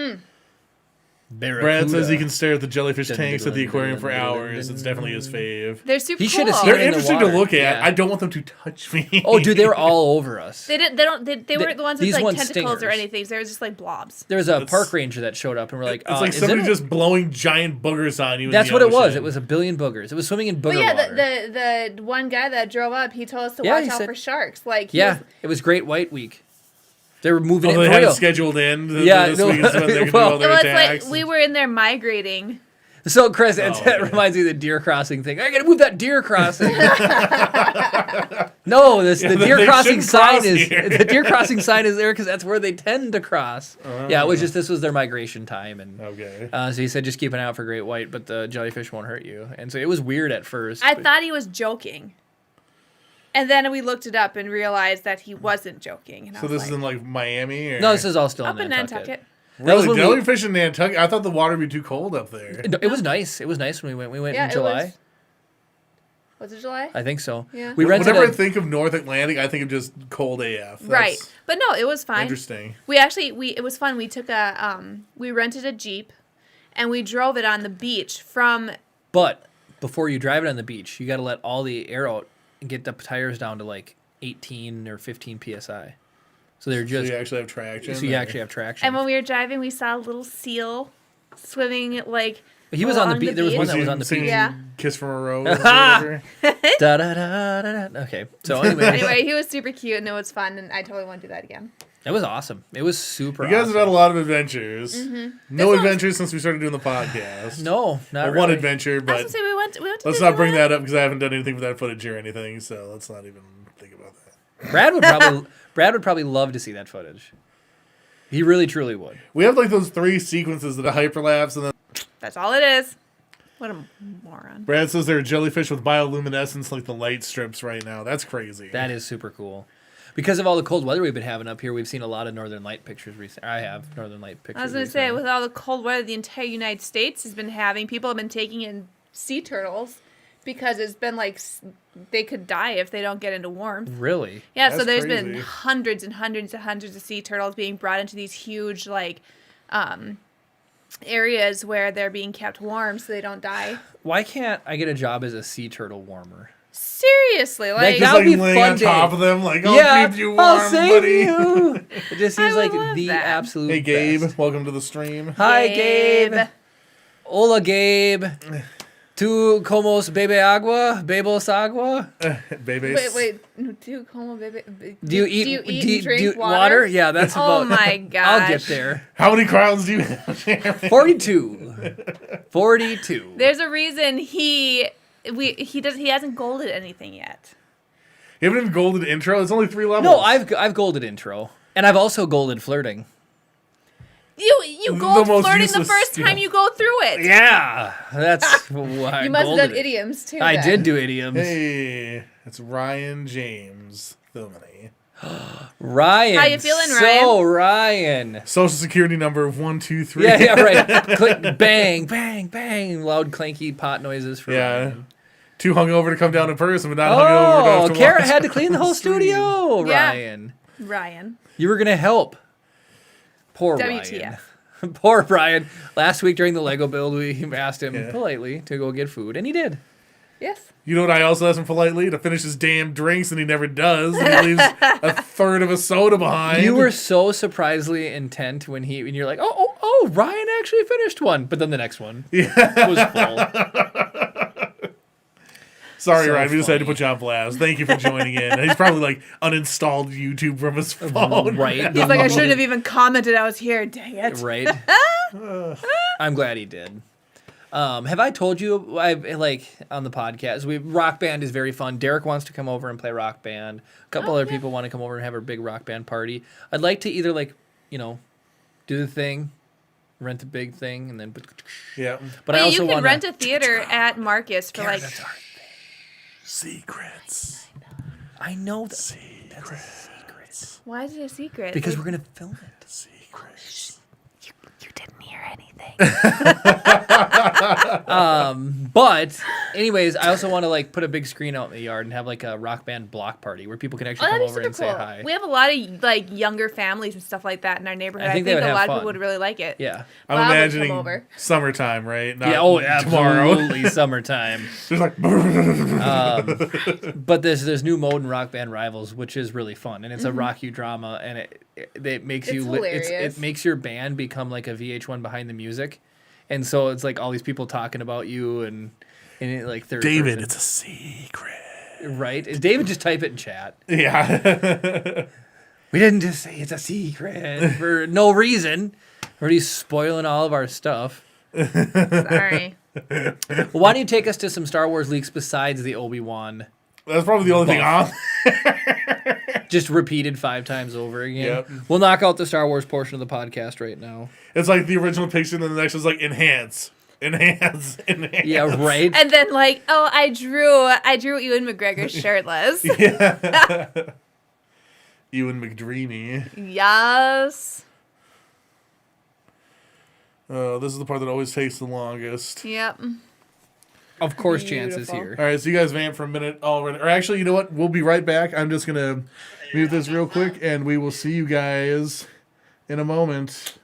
Brad says he can stare at the jellyfish tanks at the aquarium for hours. It's definitely his fave. They're super He cool. should have seen They're in the interesting to water. look at. Yeah. I don't want them to touch me. Oh, dude, they were all over us. They weren't the ones with these like ones tentacles or stingers. anything. They were just like blobs. There was a park ranger that showed up, and we're like, It's like is somebody it just blowing giant boogers on you. That's in what the it was. ocean. It was a billion boogers. It was swimming in booger But yeah, water. the one guy that drove up, he told us to Yeah, watch he out said- for sharks. Like Yeah, it was Great White Week. They were moving Oh, it they for had real. it scheduled in. Yeah, this no, week is when they're going to do well, all their was attacks. like we were in there migrating. So, Chris, Oh, that reminds me of the deer crossing thing. I gotta move that deer crossing. No, the deer they crossing shouldn't sign cross is here. the deer crossing sign is there because that's where they tend to cross. Yeah, it was just this was their migration time, and Okay. so he said just keep an eye out for great white, but the jellyfish won't hurt you. And so it was weird at first. I but- thought he was joking. And then we looked it up and realized that he wasn't joking. And I So was this like, is in like Miami? Or? No, this is all still up in in Nantucket. Nantucket. That was Really? when we- Jellyfish in Nantucket? I thought the water would be too cold up there. No, it was nice. It was nice when we went. We went Yeah, in it July. Was it July? I think so. Yeah. We rented Whenever I a, think of North Atlantic, I think of just cold AF. That's Right. But no, it was fine. Interesting. We actually it was fun. We took we rented a Jeep and we drove it on the beach from but before you drive it on the beach, you got to let all the air out and get the tires down to like 18 or 15 psi. So they're So just you actually have traction? so you or- actually have traction. and when we were driving we saw a little seal swimming like He was on the along beach. There was one Was that he was on the singing beach. Yeah. Kiss from a Rose or whatever? Da, da, da, da, da. Okay. So anyway, anyway, he was super cute and it was fun and I totally want to do that again. it was awesome. It was super. You guys awesome. have had a lot of adventures. Mm-hmm. No adventures since we started doing the podcast. No, not Well, really. one adventure, I was but gonna say we went to let's not bring that up because I haven't done anything with that footage or anything, so let's not even think about that. Brad would probably love to see that footage. He really truly would. We have like those 3 sequences that are hyperlapse, and then That's all it is. What a moron. Brad says there are jellyfish with bioluminescence like the light strips right now. That's crazy. That is super cool. Because of all the cold weather we've been having up here, we've seen a lot of northern light pictures recently. I have northern light pictures. I was gonna say, recently. with all the cold weather the entire United States has been having, people have been taking in sea turtles because it's been like they could die if they don't get into warmth. Really? Yeah, so That's there's been crazy. hundreds and hundreds and hundreds of sea turtles being brought into these huge like areas where they're being kept warm so they don't die. Why can't I get a job as a sea turtle warmer? Seriously, like That Just would like be laying fun on day. top of them, like, I'll yeah, keep you warm, I'll save buddy. you. It just I seems would like love the that. absolute Hey, Gabe, best. welcome to the stream. Hi, Gabe. Hola, Gabe. Tu comos bebe agua? Bebos agua? Babies. Wait, do you como baby? Do you eat, and drink do you- water? Yeah, that's Oh about. my I'll get gosh. there. How many crowns do you have there? 42. 42. There's a reason he hasn't golded anything yet. You haven't even golded intro? It's only 3 levels. No, I've golded intro, and I've also golded flirting. You gold most flirting the useless first skill. time you go through it. Yeah, that's why You must have done idioms too. I then. did do idioms. Hey, it's Ryan James Thilmany. Ryan. How you feeling, So Ryan. Social security number 123. Yeah, right. Click, bang, bang, bang. Loud, clanky pot noises for Yeah. Ryan. Too hungover to come down in person, but not hungover enough Oh, to Kara watch had to clean the whole on stream. studio. Yeah. Ryan, Ryan. you were gonna help. Poor WTF. Ryan. Poor Brian. Last week during the Lego build, we asked him Yeah. politely to go get food, and he did. Yes. You know what I also asked him politely? To finish his damn drinks, and he never does. And he leaves a third of a soda behind. You were so surprisingly intent when you're like, oh, Ryan actually finished one, but then the next one was full. Sorry, so Ryan. We just had to funny. put you on blast. Thank you for joining in. He's probably like uninstalled YouTube from his phone. Right. He's like, I shouldn't have even commented I was here. Dang it. Right. I'm glad he did. Have I told you I've like on the podcast? Rock Band is very fun. Derek wants to come over and play Rock Band. A couple other people want to come over and have a big Rock Band party. I'd like to either do the thing, rent the big thing, and then. Yeah. But I Wait, also you can want rent a theater at Marcus for like. Secrets. I know that Secrets. Why is it a secret? because we're gonna film it. Secrets. You didn't hear anything. But anyways, I also want to like put a big screen out in the yard and have like a rock band block party where people can actually come that'd be over super and say cool. hi. We have a lot of like younger families and stuff like that in our neighborhood. I I think think, they would a have lot of fun. people would really like it. Yeah. I'm Bob would come imagining over. summertime, right? Not Yeah. Oh, tomorrow. absolutely summertime. There's like. But there's new mode in Rock Band Rivals, which is really fun, and it's a rocky drama, and it makes It's you hilarious. it makes your band become like a VH1 behind the music, and so it's like all these people talking about you and it, like third David, person. it's a secret. Right? David, just type it in chat. Yeah. We didn't just say it's a secret for no reason. We're already spoiling all of our stuff. Sorry. Well, why don't you take us to some Star Wars leaks besides the Obi-Wan? That's probably the only thing on. Just repeated 5 times over again. Yep. We'll knock out the Star Wars portion of the podcast right now. It's like the original picture, and then the next one's like enhance. Enhance. Yeah, right. And then like, oh, I drew Ewan McGregor shirtless. Ewan McDreamy. Yes. This is the part that always takes the longest. Yep. Of course, Chance is Beautiful. here. All right, so you guys vamp for a minute already. Or actually, you know what? We'll be right back. I'm just going to mute this real quick, and we will see you guys in a moment.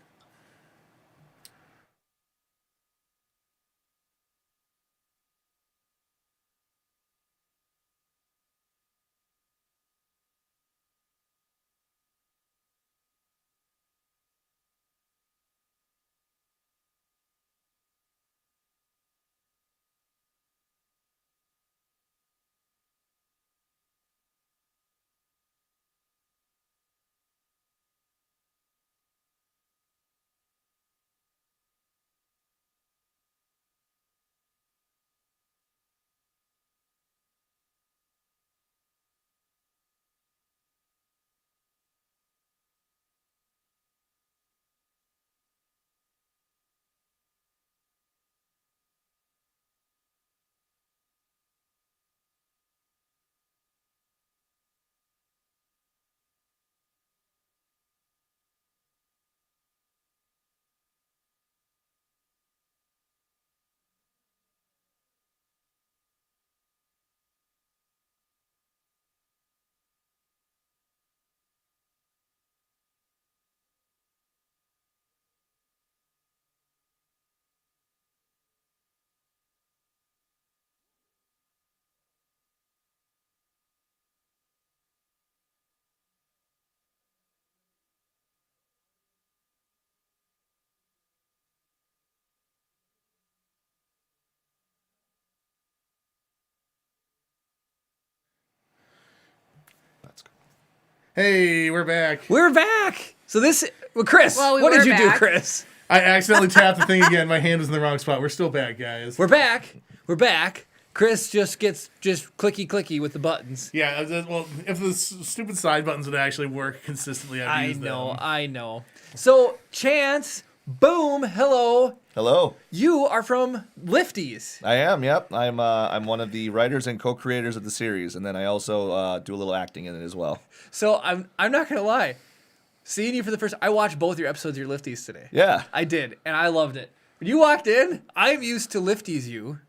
Hey, we're back. We're back. So Chris, Well, we what did were you do, back. Chris? I accidentally tapped the thing again. My hand was in the wrong spot. We're still back, guys. We're back. We're back. Chris just gets clicky with the buttons. Yeah, well, if the stupid side buttons would actually work consistently, I'd use them. I know. So, Chance, boom, hello. Hello. You are from Lifties. I am. Yep. I'm one of the writers and co-creators of the series, and then I also do a little acting in it as well. So I'm not gonna lie, seeing you for the first, I watched both your episodes of your Lifties today. Yeah. I did, and I loved it. When you walked in, I'm used to Lifties you,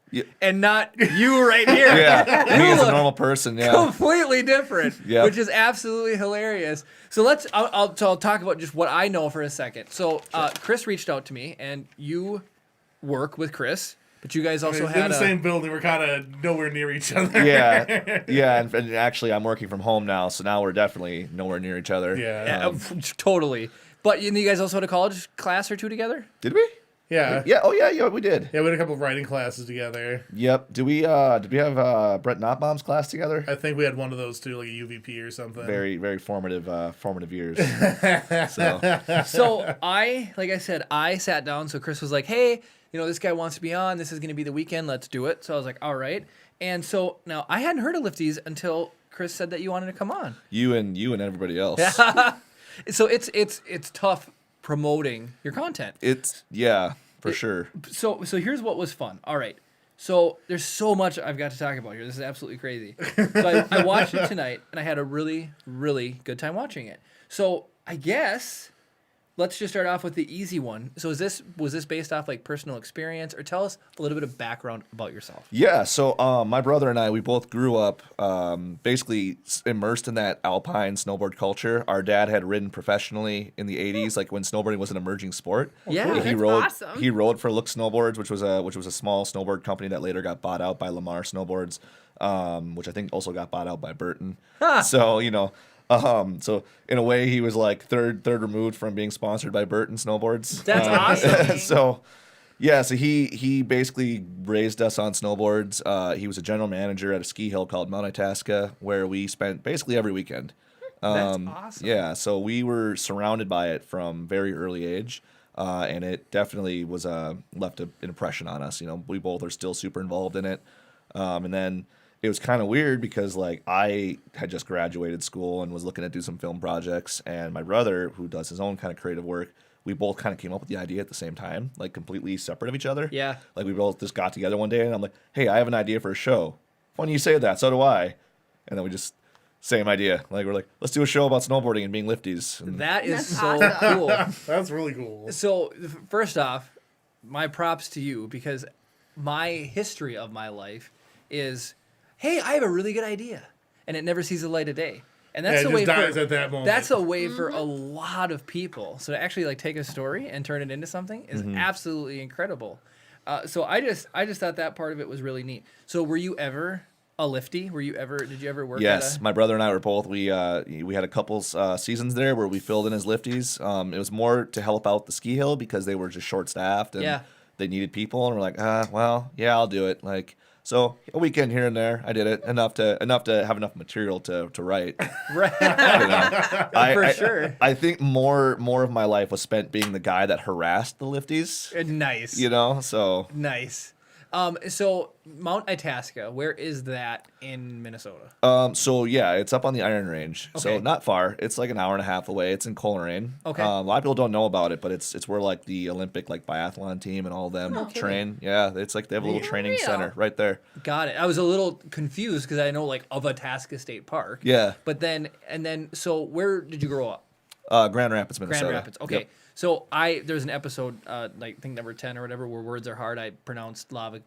and not you right here. Yeah. Me You as a look normal person. Yeah. completely different, Yep. which is absolutely hilarious. So I'll talk about just what I know for a second. So Chris reached out to me, and you work with Chris, but you guys also We're in had the same building. We're kind of nowhere near each other. Yeah. Yeah. And actually, I'm working from home now, so now we're definitely nowhere near each other. Yeah. Totally. But you guys also had a college class or two together? Did we? Yeah. Yeah. Oh, yeah. Yeah. We did. Yeah, we had a couple of writing classes together. Yep. Did we have Brett Knopbaum's class together? I think we had one of those too, like a UVP or something. Very, very formative years. So like I said, I sat down. So Chris was like, "Hey, this guy wants to be on. This is going to be the weekend. Let's do it." So I was like, "All right." And so now I hadn't heard of Lifties until Chris said that you wanted to come on. You and everybody else. So it's tough promoting your content. For sure. So here's what was fun. All right. So there's so much I've got to talk about here. This is absolutely crazy. So I watched it tonight, and I had a really, really good time watching it. So I guess, let's just start off with the easy one. So was this based off like personal experience, or tell us a little bit of background about yourself? Yeah, so my brother and I, we both grew up basically immersed in that alpine snowboard culture. Our dad had ridden professionally in the 80s, like when snowboarding was an emerging sport. Yeah. he That's rode awesome. he rode for Look Snowboards, which was a small snowboard company that later got bought out by Lamar Snowboards, which I think also got bought out by Burton. So, so in a way, he was like third removed from being sponsored by Burton Snowboards. That's awesome. So he basically raised us on snowboards. He was a general manager at a ski hill called Mount Itasca, where we spent basically every weekend. That's awesome. Yeah, so we were surrounded by it from very early age, and it definitely was left an impression on us. We both are still super involved in it, and then it was kind of weird because like I had just graduated school and was looking to do some film projects, and my brother, who does his own kind of creative work, we both kind of came up with the idea at the same time, like completely separate of each other. Yeah. Like we both just got together one day, and I'm like, "Hey, I have an idea for a show." Funny you say that. So do I. And then we just same idea. Like we're like, let's do a show about snowboarding and being lifties. And That is That's so awesome. cool. That's really cool. So first off, my props to you, because my history of my life is, hey, I have a really good idea, and it never sees the light of day. And that's Yeah, the it way just dies for at that moment. that's a way for a lot of people. So to actually like take a story and turn it into something is absolutely incredible. So I just thought that part of it was really neat. So were you ever a lifty? Did you ever work? yes, at a... my brother and I were both. We had a couple seasons there where we filled in as lifties. It was more to help out the ski hill because they were just short staffed and Yeah. they needed people. And we're like, well, yeah, I'll do it. Like. So a weekend here and there, I did it enough to have enough material to write. Right. For sure. I think more of my life was spent being the guy that harassed the lifties. Nice. So Nice. So Mount Itasca, where is that in Minnesota? so yeah, it's up on the Iron Range. So Okay. not far. It's like an hour and a half away. It's in Coleraine. Okay. A lot of people don't know about it, but it's where like the Olympic like biathlon team and all of them train. Yeah, it's like they have a little training Real. center right there. Got it. I was a little confused because I know like of Itasca State Park. Yeah. But then so where did you grow up? Grand Rapids, Minnesota. Grand Rapids. Okay. Yep. So there's an episode, I think number 10 or whatever, where words are hard. I pronounced Lavacue.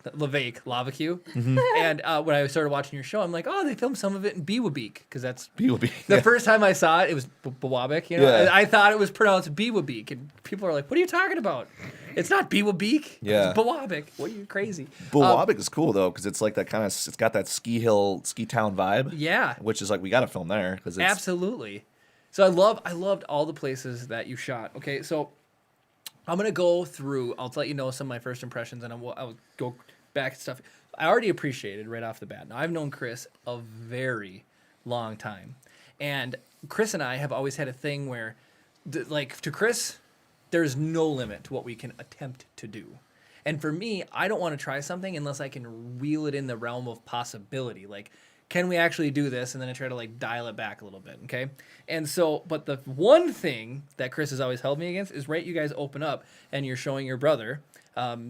Mm-hmm. And when I started watching your show, I'm like, oh, they filmed some of it in Biwabeek, because that's Biwabeek. the first time I saw it. It was Biwabeek, Yeah. I thought it was pronounced Biwabeek, and people are like, "What are you talking about? It's not Biwabeek. Yeah. It's Biwabeek. What are you crazy?" Biwabeek is cool though because it's like that kind of it's got that ski town vibe. Yeah. Which is like we got to film there because it's Absolutely. So I loved all the places that you shot. Okay, so I'm gonna go through. I'll let you know some of my first impressions, and I'll go back to stuff I already appreciated right off the bat. Now I've known Chris a very long time, and Chris and I have always had a thing where, like, to Chris, there's no limit to what we can attempt to do. And for me, I don't want to try something unless I can wheel it in the realm of possibility. Like, can we actually do this? And then I try to like dial it back a little bit, okay? And so, but the one thing that Chris has always held me against is right, you guys open up and you're showing your brother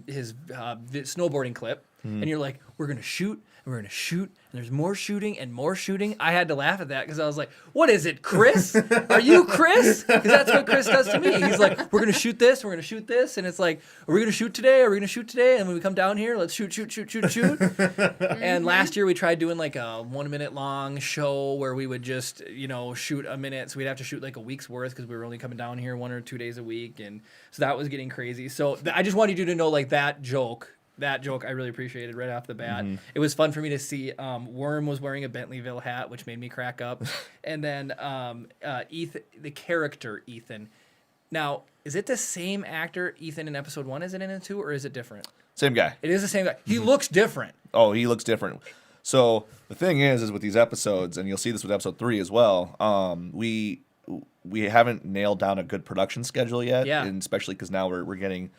his snowboarding clip, and you're like, we're gonna shoot, and we're gonna shoot, and there's more shooting and more shooting. I had to laugh at that because I was like, what is it, Chris? Are you Chris? Because that's what Chris does to me. He's like, we're gonna shoot this, we're gonna shoot this, and it's like, are we gonna shoot today? Are we gonna shoot today? And when we come down here, let's shoot. And last year we tried doing like a 1 minute long show where we would just, shoot a minute. So we'd have to shoot like a week's worth because we were only coming down here 1 or 2 days a week. And so that was getting crazy. So I just wanted you to know, like, that joke I really appreciated right off the bat. It was fun for me to see Worm was wearing a Bentleyville hat, which made me crack up. And then Ethan, the character Ethan. Now, is it the same actor, Ethan, in episode 1 as it in 2, or is it different? same guy. It is the same guy. He looks different. Oh, he looks different. So the thing is with these episodes, and you'll see this with episode 3 as well. We haven't nailed down a good production schedule yet, and especially because now we're getting,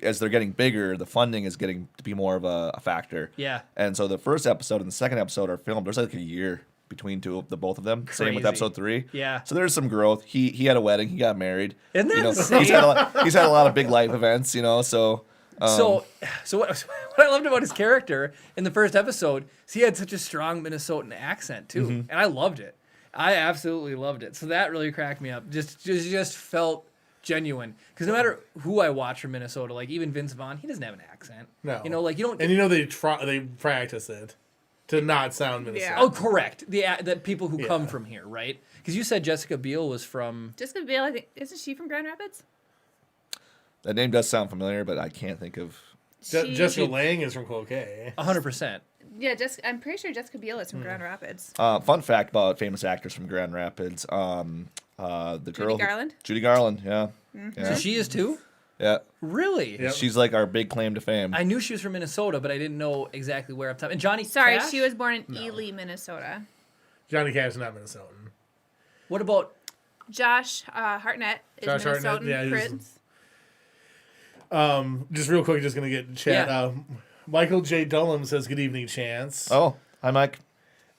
as they're getting bigger, the funding is getting to be more of a factor. Yeah. And so the first episode and the second episode are filmed. There's like a year between both of them. Same with Crazy. episode 3. Yeah. So there's some growth. He had a wedding. He got married. Isn't that insane? He's had a lot of big life events. So. So what I loved about his character in the first episode is he had such a strong Minnesotan accent too, and I loved it. I absolutely loved it. So that really cracked me up. Just felt genuine. Because no matter who I watch from Minnesota, like even Vince Vaughn, he doesn't have an accent. No. You know, like you don't. And they practice it to not sound Minnesota. Oh, correct. The people who come from here, right? Because you said Jessica Biel was from. Jessica Biel, I think, isn't she from Grand Rapids? That name does sound familiar, but I can't think of. Jessica Lange is from Cloquet. 100%. Yeah, I'm pretty sure Jessica Biel is from Grand Rapids. Fun fact about famous actors from Grand Rapids. The girl. Garland? Judy Garland, yeah. So she is too? Yeah. Really? Yep. She's like our big claim to fame. I knew she was from Minnesota, but I didn't know exactly where up top. And Johnny Sorry, Cash? she was born in Ely, Minnesota. Johnny Cash is not Minnesotan. What about... Josh Hartnett is Josh Hartnett, Minnesotan yeah, he's- Prince. Just real quick, just gonna get chat. Yeah. Michael J. Dullum says, "Good evening, Chance." Oh, hi, Mike.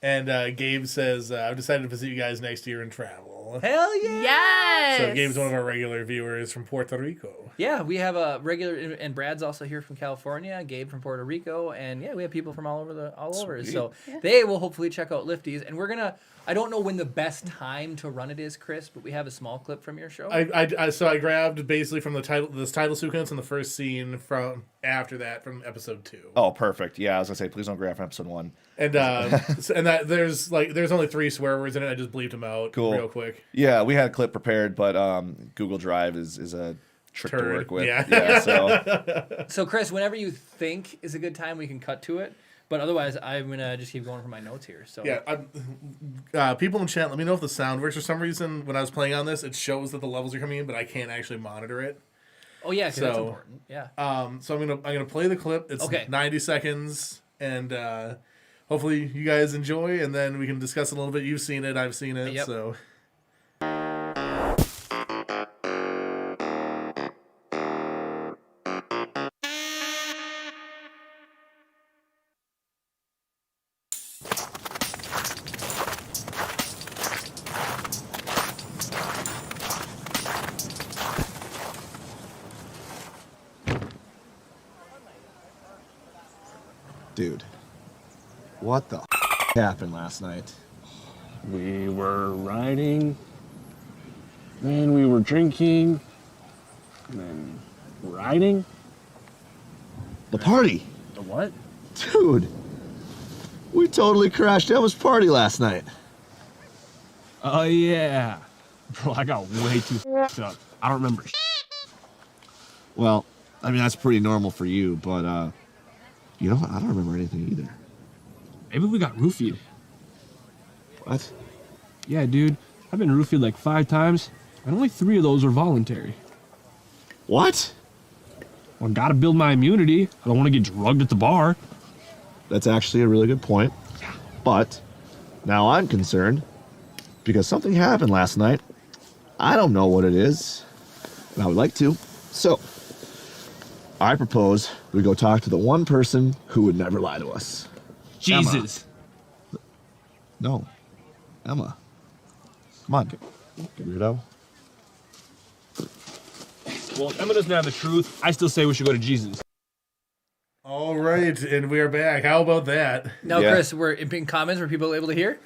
And Gabe says, "I've decided to visit you guys next year and travel." Hell yeah! Yes. So Gabe's one of our regular viewers from Puerto Rico. Yeah, we have a regular, and Brad's also here from California, Gabe from Puerto Rico, and yeah, we have people from all over. So they will hopefully check out Lifties, and we're gonna. I don't know when the best time to run it is, Chris, but we have a small clip from your show. So I grabbed basically from this title sequence and the first scene from after that from episode 2. Oh, perfect. Yeah, I was gonna say, please don't grab from episode 1. And and that there's only 3 swear words in it. I just bleeped them out real quick. Yeah, we had a clip prepared, but Google Drive is a trick to Turd. work with. Yeah. So Chris, whenever you think is a good time, we can cut to it. But otherwise, I'm gonna just keep going for my notes here. So yeah, people in chat, let me know if the sound works. For some reason, when I was playing on this, it shows that the levels are coming in, but I can't actually monitor it. Oh yeah, because that's important. Yeah. So I'm gonna play the clip. It's Okay. 90 seconds, and hopefully you guys enjoy, and then we can discuss it a little bit. You've seen it, I've seen it, Yep. so. Dude, what the happened last night? We were riding, then we were drinking, and then riding. The party. The what? Dude, we totally crashed Emma's party last night. Oh yeah. Bro, I got way too f***ed up. I don't remember. Well, I mean, that's pretty normal for you, but, you know, I don't remember anything either. Maybe we got roofied. What? Yeah, dude. I've been roofied like 5 times, and only 3 of those are voluntary. What? Well, gotta build my immunity. I don't want to get drugged at the bar. That's actually a really good point. But now I'm concerned because something happened last night. I don't know what it is, and I would like to. So, I propose we go talk to the one person who would never lie to us. Jesus. No. Emma. Come on. Weirdo. Well, if Emma doesn't have the truth, I still say we should go to Jesus. All right, and we are back. How about that? Now, Yeah. Chris, in comments, were people able to hear?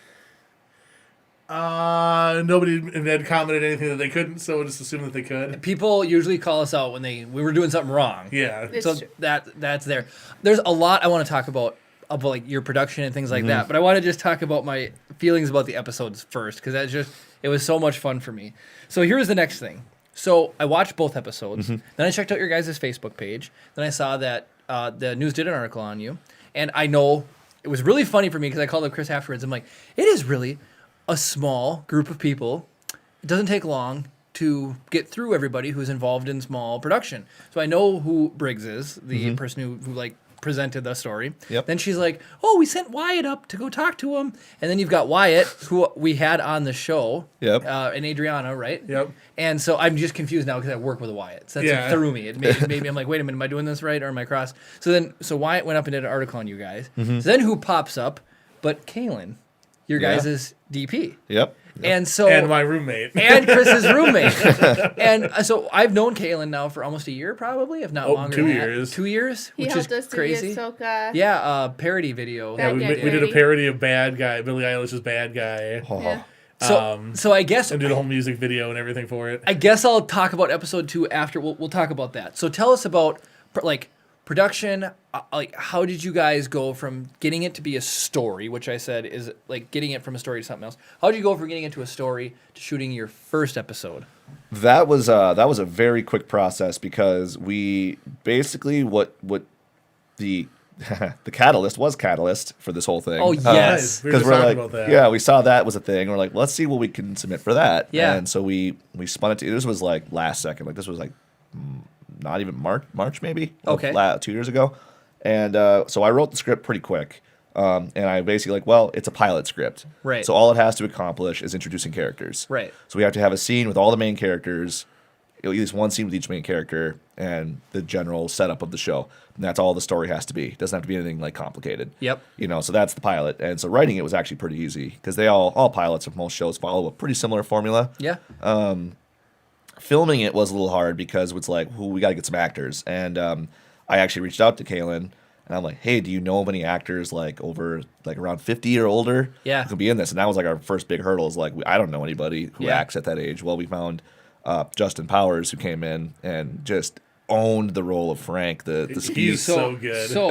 Nobody had commented anything that they couldn't, so we'll just assume that they could. People usually call us out when we were doing something wrong. Yeah. It's So true. that's there. There's a lot I want to talk about like your production and things like that. But I want to just talk about my feelings about the episodes first because it was so much fun for me. So here's the next thing. So I watched both episodes. Then I checked out your guys' Facebook page. Then I saw that the news did an article on you, and I know it was really funny for me because I called up Chris afterwards. I'm like, it is really a small group of people. It doesn't take long to get through everybody who's involved in small production. So I know who Briggs is, the person who like presented the story. Yep. Then she's like, "Oh, we sent Wyatt up to go talk to him." And then you've got Wyatt, who we had on the show. Yep. And Adriana, right? Yep. And so I'm just confused now because I work with a Wyatt. So that's Yeah. what threw me. It made me. I'm like, wait a minute, am I doing this right or am I cross? So Wyatt went up and did an article on you guys. So then who pops up? But Kaylin, your Yeah. guys' DP. Yep. And so And my roommate. and Chris's roommate. And so I've known Kaylin now for almost a year, probably, if not longer. 2 than that. years. 2 years, He which helped is us to crazy. do Ahsoka. Yeah, parody video. Bad we Guy did a parody. parody of Bad Guy, Billie Eilish's Bad Guy. Oh. Yeah. So I guess and do the whole music video and everything for it. I guess I'll talk about episode 2 after. We'll talk about that. So tell us about like production. Like, how did you guys go from getting it to be a story, which I said is like getting it from a story to something else? How did you go from getting it to a story to shooting your first episode? That was a very quick process because we basically what the the catalyst was Catalyst for this whole thing. Oh, yes. We were just talking about that. Yeah, we saw that was a thing. We're like, let's see what we can submit for that. Yeah. And so we spun it to, this was like last second. Like this was like not even March maybe. Okay. 2 years ago. And so I wrote the script pretty quick. And I basically like, well, it's a pilot script. Right. So all it has to accomplish is introducing characters. Right. So we have to have a scene with all the main characters, at least one scene with each main character, and the general setup of the show. And that's all the story has to be. It doesn't have to be anything like complicated. Yep. You know, so that's the pilot. And so writing it was actually pretty easy because they all pilots of most shows follow a pretty similar formula. Yeah. Filming it was a little hard because it's like, well, we got to get some actors. And I actually reached out to Kaylin. And I'm like, hey, do you know of any actors like over like around 50 or older Yeah. who could be in this? And that was like our first big hurdle. Is like, I don't know anybody who Yeah. acts at that age. Well, we found Justin Powers, who came in and just owned the role of Frank, the He's skis. so good. So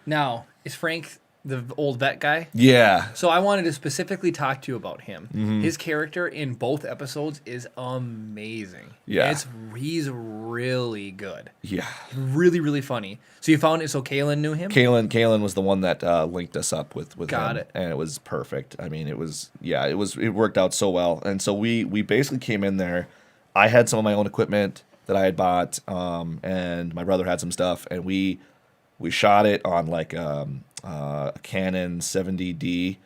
now, is Frank the old vet guy? Yeah. So I wanted to specifically talk to you about him. Mm-hmm. His character in both episodes is amazing. Yeah. He's really good. Yeah. Really, really funny. So you found it. So Kaylin knew him. Kaylin was the one that linked us up with Got him, it. and it was perfect. I mean, it worked out so well. And so we basically came in there. I had some of my own equipment that I had bought, and my brother had some stuff, and we shot it on like a Canon 70D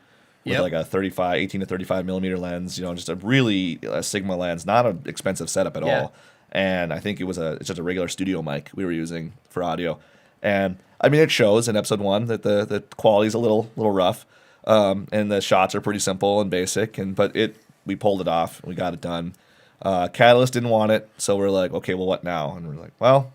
with Yep. like a 18 to 35 millimeter lens. You know, just a Sigma lens, not an expensive setup at Yeah. all. And I think it's just a regular studio mic we were using for audio. And I mean, it shows in episode 1 that the quality's a little rough, and the shots are pretty simple and basic. But we pulled it off. We got it done. Catalyst didn't want it, so we're like, okay, well, what now? And we're like, well,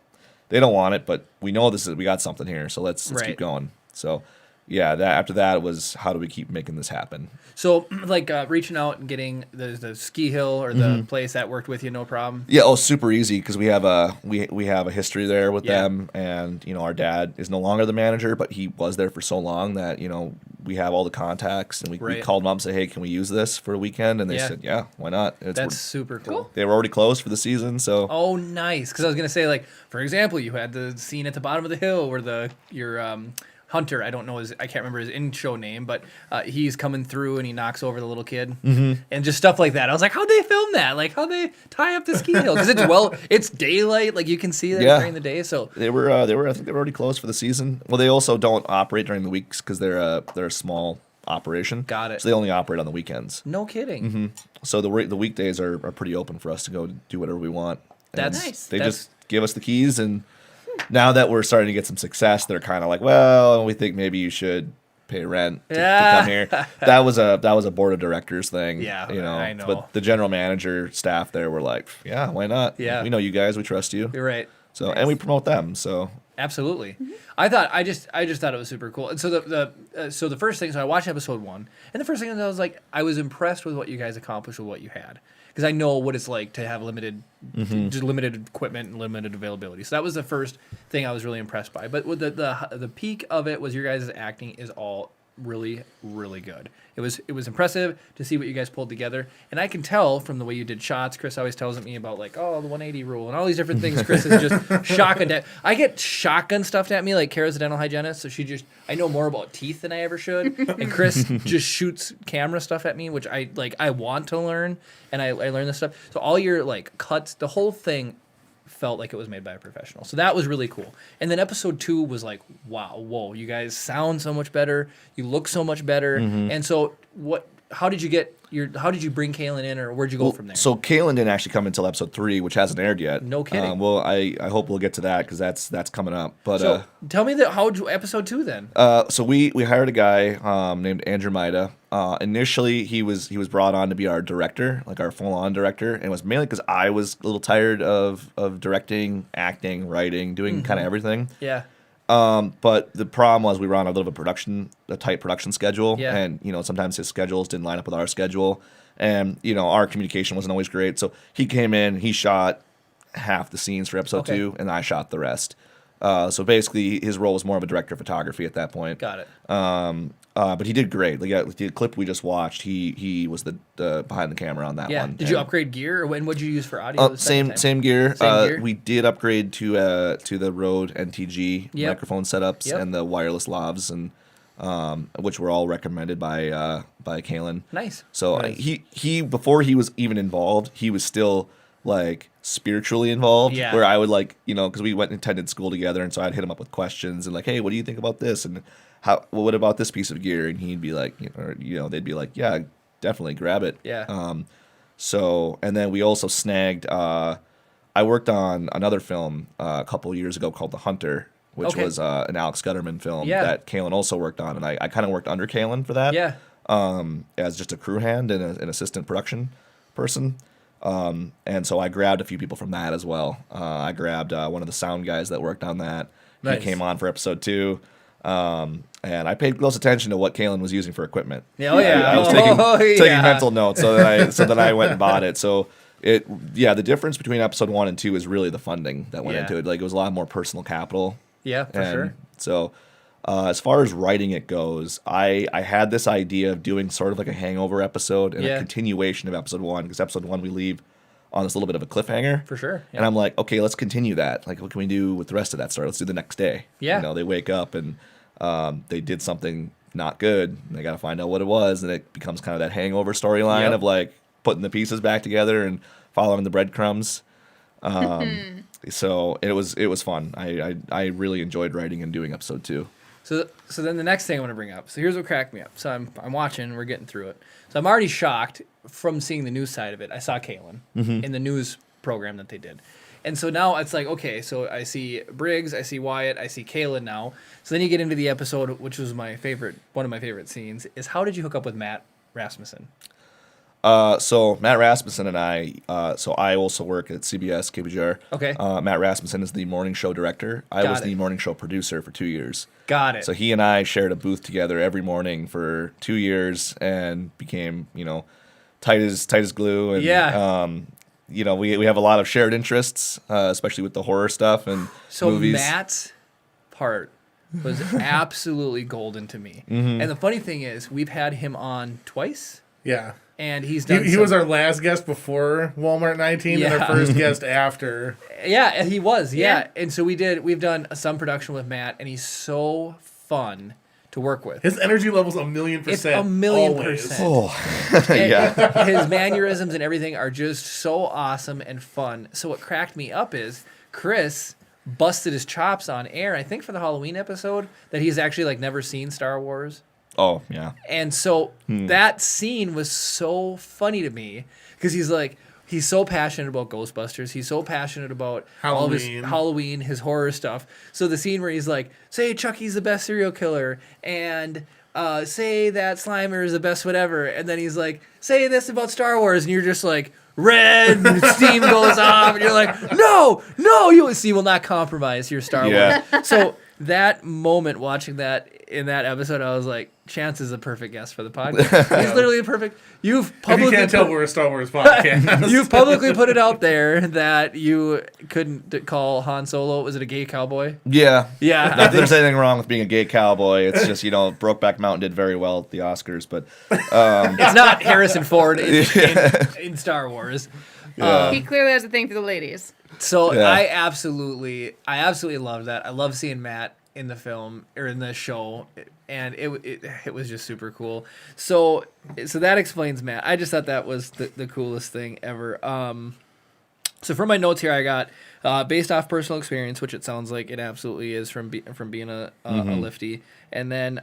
they don't want it, but we know we got something here, so let's Right. keep going. So yeah, after that was how do we keep making this happen? So like reaching out and getting the ski hill or the Mm-hmm. place that worked with you, no problem. Yeah, super easy because we have a history there with Yeah. them, and our dad is no longer the manager, but he was there for so long that we have all the contacts, and we Right. called them up and said, hey, can we use this for a weekend? And they Yeah. said, yeah, why not? That's super cool. They were already closed for the season, so Oh, nice. Because I was gonna say, like, for example, you had the scene at the bottom of the hill where your Hunter, I can't remember his in-show name, but he's coming through and he knocks over the little kid, and just stuff like that. I was like, how'd they film that? Like, how'd they tie up the ski hill? Because it's daylight, like you can see that Yeah. during the day. So they were I think they were already closed for the season. Well, they also don't operate during the weeks because they're a small operation. Got it. So they only operate on the weekends. no kidding. Mm-hmm. So the weekdays are pretty open for us to go do whatever we want. And That's nice. They just give us the keys, and now that we're starting to get some success, they're kind of like, well, we think maybe you should pay rent to come here. That was a board of directors thing. Yeah, I know. But the general manager staff there were like, yeah, why not? Yeah. We know you guys. We trust you. You're right. So and we promote them. So Absolutely. I just thought it was super cool. And so the first thing, so I watched episode 1, and the first thing I was like, I was impressed with what you guys accomplished with what you had, because I know what it's like to have limited equipment and limited availability. So that was the first thing I was really impressed by. But with the peak of it was your guys' acting is all really, really good. It was impressive to see what you guys pulled together, and I can tell from the way you did shots. Chris always tells me about like, oh, the 180 rule and all these different things. Chris is just shotgun. I get shotgun stuffed at me like Kara's a dental hygienist, so I know more about teeth than I ever should, and Chris just shoots camera stuff at me, which I want to learn, and I learn this stuff. So all your like cuts, the whole thing felt like it was made by a professional. So that was really cool. And then episode 2 was like, wow, whoa, you guys sound so much better. You look so much better. And so how did you bring Kaylin in, or where'd you go from there? So Kaylin didn't actually come until episode 3, which hasn't aired yet. No kidding. Well, I hope we'll get to that because that's coming up. But So tell me episode 2 then. so we hired a guy named Andrew Maida. Initially, he was brought on to be our director, like our full-on director, and it was mainly because I was a little tired of directing, acting, writing, doing kind of everything. Yeah. But the problem was we were on a little bit of a tight production schedule, Yeah. and sometimes his schedules didn't line up with our schedule, and our communication wasn't always great. So he came in, he shot half the scenes for episode Okay. 2, and I shot the rest. So basically, his role was more of a director of photography at that point. Got it. But he did great. Like the clip we just watched, he was the behind the camera on that Yeah. one. Did you And- upgrade gear, or when would you use for audio? the second time? Same gear. Same gear? We did upgrade to the Rode NTG Yep. microphone setups Yep. and the wireless lavs, and which were all recommended by Kalen. Nice. So Nice. he before he was even involved, he was still like spiritually involved. Yeah. Where I would because we went and attended school together, and so I'd hit him up with questions and like, hey, what do you think about this? And what about this piece of gear? And he'd be like, they'd be like, yeah, definitely grab it. Yeah. So, and then we also snagged, I worked on another film a couple years ago called The Hunter, which Okay. was an Alex Gutterman film Yeah. that Kalen also worked on. And I kind of worked under Kalen for that. Yeah. As just a crew hand and an assistant production person. And so I grabbed a few people from that as well. I grabbed one of the sound guys that worked on that. Nice. He came on for episode 2. And I paid close attention to what Kalen was using for equipment. Yeah, oh, yeah. I was Oh, taking yeah. mental notes so that I went and bought it. So the difference between episode 1 and 2 is really the funding that went Yeah. into it. Like it was a lot more personal capital. Yeah, for And sure. So as far as writing it goes, I had this idea of doing sort of like a hangover episode and Yeah. a continuation of episode 1, because episode 1 we leave on this little bit of a cliffhanger. For sure. And I'm like, okay, let's continue that. Like, what can we do with the rest of that story? Let's do the next day. Yeah. They wake up and they did something not good. And they got to find out what it was. And it becomes kind of that hangover storyline Yep. of like putting the pieces back together and following the breadcrumbs. So it was fun. I really enjoyed writing and doing episode 2. So then the next thing I want to bring up. So here's what cracked me up. So I'm watching. We're getting through it. So I'm already shocked from seeing the news side of it. I saw Kalen in the news program that they did. And so now it's like, okay, so I see Briggs, I see Wyatt, I see Kalen now. So then you get into the episode, which was one of my favorite scenes, is how did you hook up with Matt Rasmussen? So Matt Rasmussen and I also work at CBS KBGR. Okay. Matt Rasmussen is the morning show director. I Got was it. the morning show producer for 2 years. Got it. So he and I shared a booth together every morning for 2 years and became, tight as glue. And, Yeah. we have a lot of shared interests, especially with the horror stuff and So movies. Matt's part was absolutely golden to me. Mm-hmm. And the funny thing is, we've had him on twice, Yeah. and he's done. He was our last guest before Walmart 19 and Yeah. our first guest after. Yeah, and he was. Yeah. Yeah. And so we've done some production with Matt, and he's so fun to work with. His energy level's 1,000,000%. It's 1,000,000%. always. Oh, And yeah. his mannerisms and everything are just so awesome and fun. So what cracked me up is Chris busted his chops on air, I think for the Halloween episode, that he's actually like never seen Star Wars. Oh, yeah. And so that scene was so funny to me because he's so passionate about Ghostbusters. He's so passionate about all of his Halloween, his horror stuff. So the scene where he's like, say Chucky's the best serial killer and say that Slimer is the best whatever. And then he's like, say this about Star Wars. And you're just like, red steam goes off. And you're like, no, you will not compromise your Star Yeah. Wars. So that moment watching that in that episode, I was like, Chance is a perfect guest for the podcast. He's literally a perfect. You've If you publicly can't tell, we're a Star Wars podcast. you've publicly put it out there that you couldn't call Han Solo. Was it a gay cowboy? Yeah. Yeah, Not that there's anything wrong with being a gay cowboy. It's just, Brokeback Mountain did very well at the Oscars, but It's not Harrison Ford in Star Wars. He clearly has a thing for the ladies. So Yeah. I absolutely loved that. I love seeing Matt in the film or in the show, and it was just super cool. So that explains Matt. I just thought that was the coolest thing ever. So for my notes here, I got based off personal experience, which it sounds like it absolutely is from being a lifty, and then